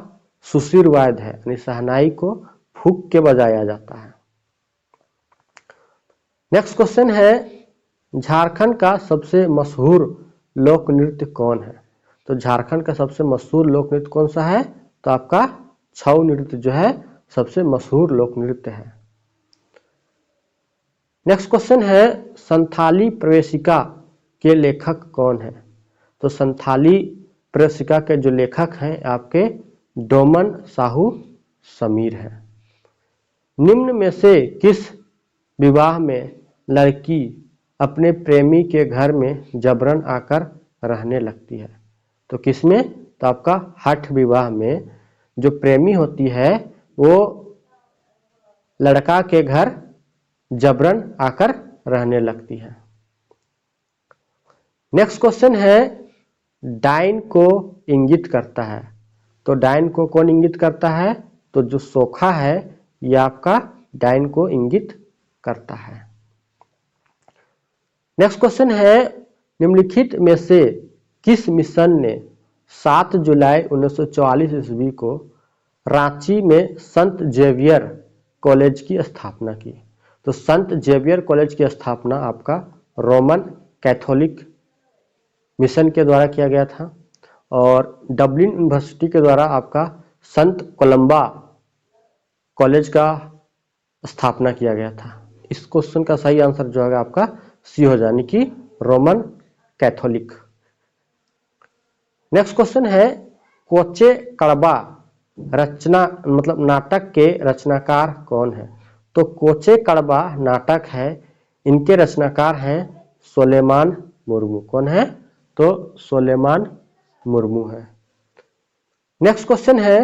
S1: सुशीर वाद्य है, यानी शहनाई को फूंक के बजाया जाता है। नेक्स्ट क्वेश्चन है, झारखंड का सबसे मशहूर लोक नृत्य कौन है? तो झारखंड का सबसे मशहूर लोक नृत्य कौन सा है? तो आपका छऊ नृत्य जो है सबसे मशहूर लोक नृत्य है। नेक्स्ट क्वेश्चन है, संथाली प्रवेशिका के लेखक कौन है? तो संथाली प्रवेशिका के जो लेखक हैं आपके डोमन साहू समीर है। निम्न में से किस विवाह में लड़की अपने प्रेमी के घर में जबरन आकर रहने लगती है? तो किसमें? तो आपका हठ विवाह में जो प्रेमी होती है वो लड़का के घर जबरन आकर रहने लगती है। नेक्स्ट क्वेश्चन है, डाइन को इंगित करता है। तो डाइन को कौन इंगित करता है? तो जो सोखा है ये आपका डाइन को इंगित करता है। नेक्स्ट क्वेश्चन है, निम्नलिखित में से किस मिशन ने 7 जुलाई 1944 ईस्वी को रांची में संत जेवियर कॉलेज की स्थापना की? तो संत जेवियर कॉलेज की स्थापना आपका रोमन कैथोलिक मिशन के द्वारा किया गया था। और डबलिन यूनिवर्सिटी के द्वारा आपका संत कोलंबा कॉलेज का स्थापना किया गया था। इस क्वेश्चन का सही आंसर जो है आपका सी हो जाने की रोमन कैथोलिक। नेक्स्ट क्वेश्चन है, कोचे कड़बा रचना मतलब नाटक के रचनाकार कौन है? तो कोचे कड़बा नाटक है, इनके रचनाकार हैं सोलेमान मुर्मू। कौन है? तो सोलेमान मुर्मू है। नेक्स्ट क्वेश्चन है,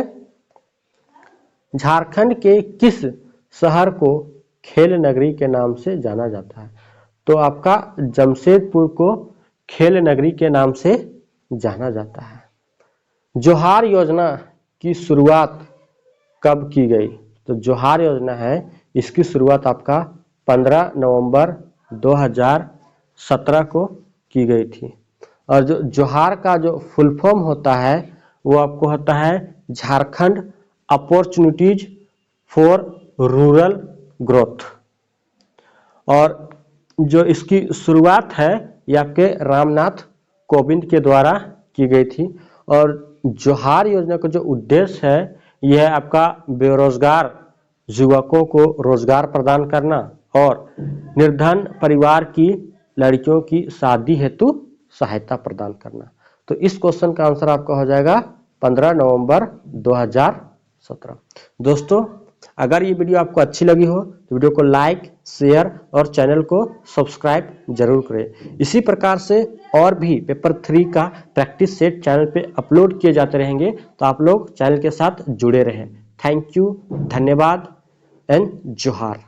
S1: झारखंड के किस शहर को खेल नगरी के नाम से जाना जाता है? तो आपका जमशेदपुर को खेल नगरी के नाम से जाना जाता है। जोहार योजना की शुरुआत कब की गई? तो जोहार योजना है इसकी शुरुआत आपका 15 नवंबर 2017 को की गई थी। और जो जोहार का जो फुल फॉर्म होता है वो आपको होता है Jharkhand opportunities for rural growth. और जो इसकी शुरुआत है ये आपके रामनाथ कोविंद के द्वारा की गई थी। और जोहार योजना का जो उद्देश्य है यह है आपका बेरोजगार युवकों को रोजगार प्रदान करना और निर्धन परिवार की लड़कियों की शादी हेतु सहायता प्रदान करना। तो इस क्वेश्चन का आंसर आपका हो जाएगा 15 नवंबर 2017। दोस्तों, अगर ये वीडियो आपको अच्छी लगी हो तो वीडियो को लाइक, शेयर और चैनल को सब्सक्राइब जरूर करें। इसी प्रकार से और भी पेपर 3 का प्रैक्टिस सेट चैनल पे अपलोड किए जाते रहेंगे, तो आप लोग चैनल के साथ जुड़े रहें। थैंक यू, धन्यवाद एंड जोहार।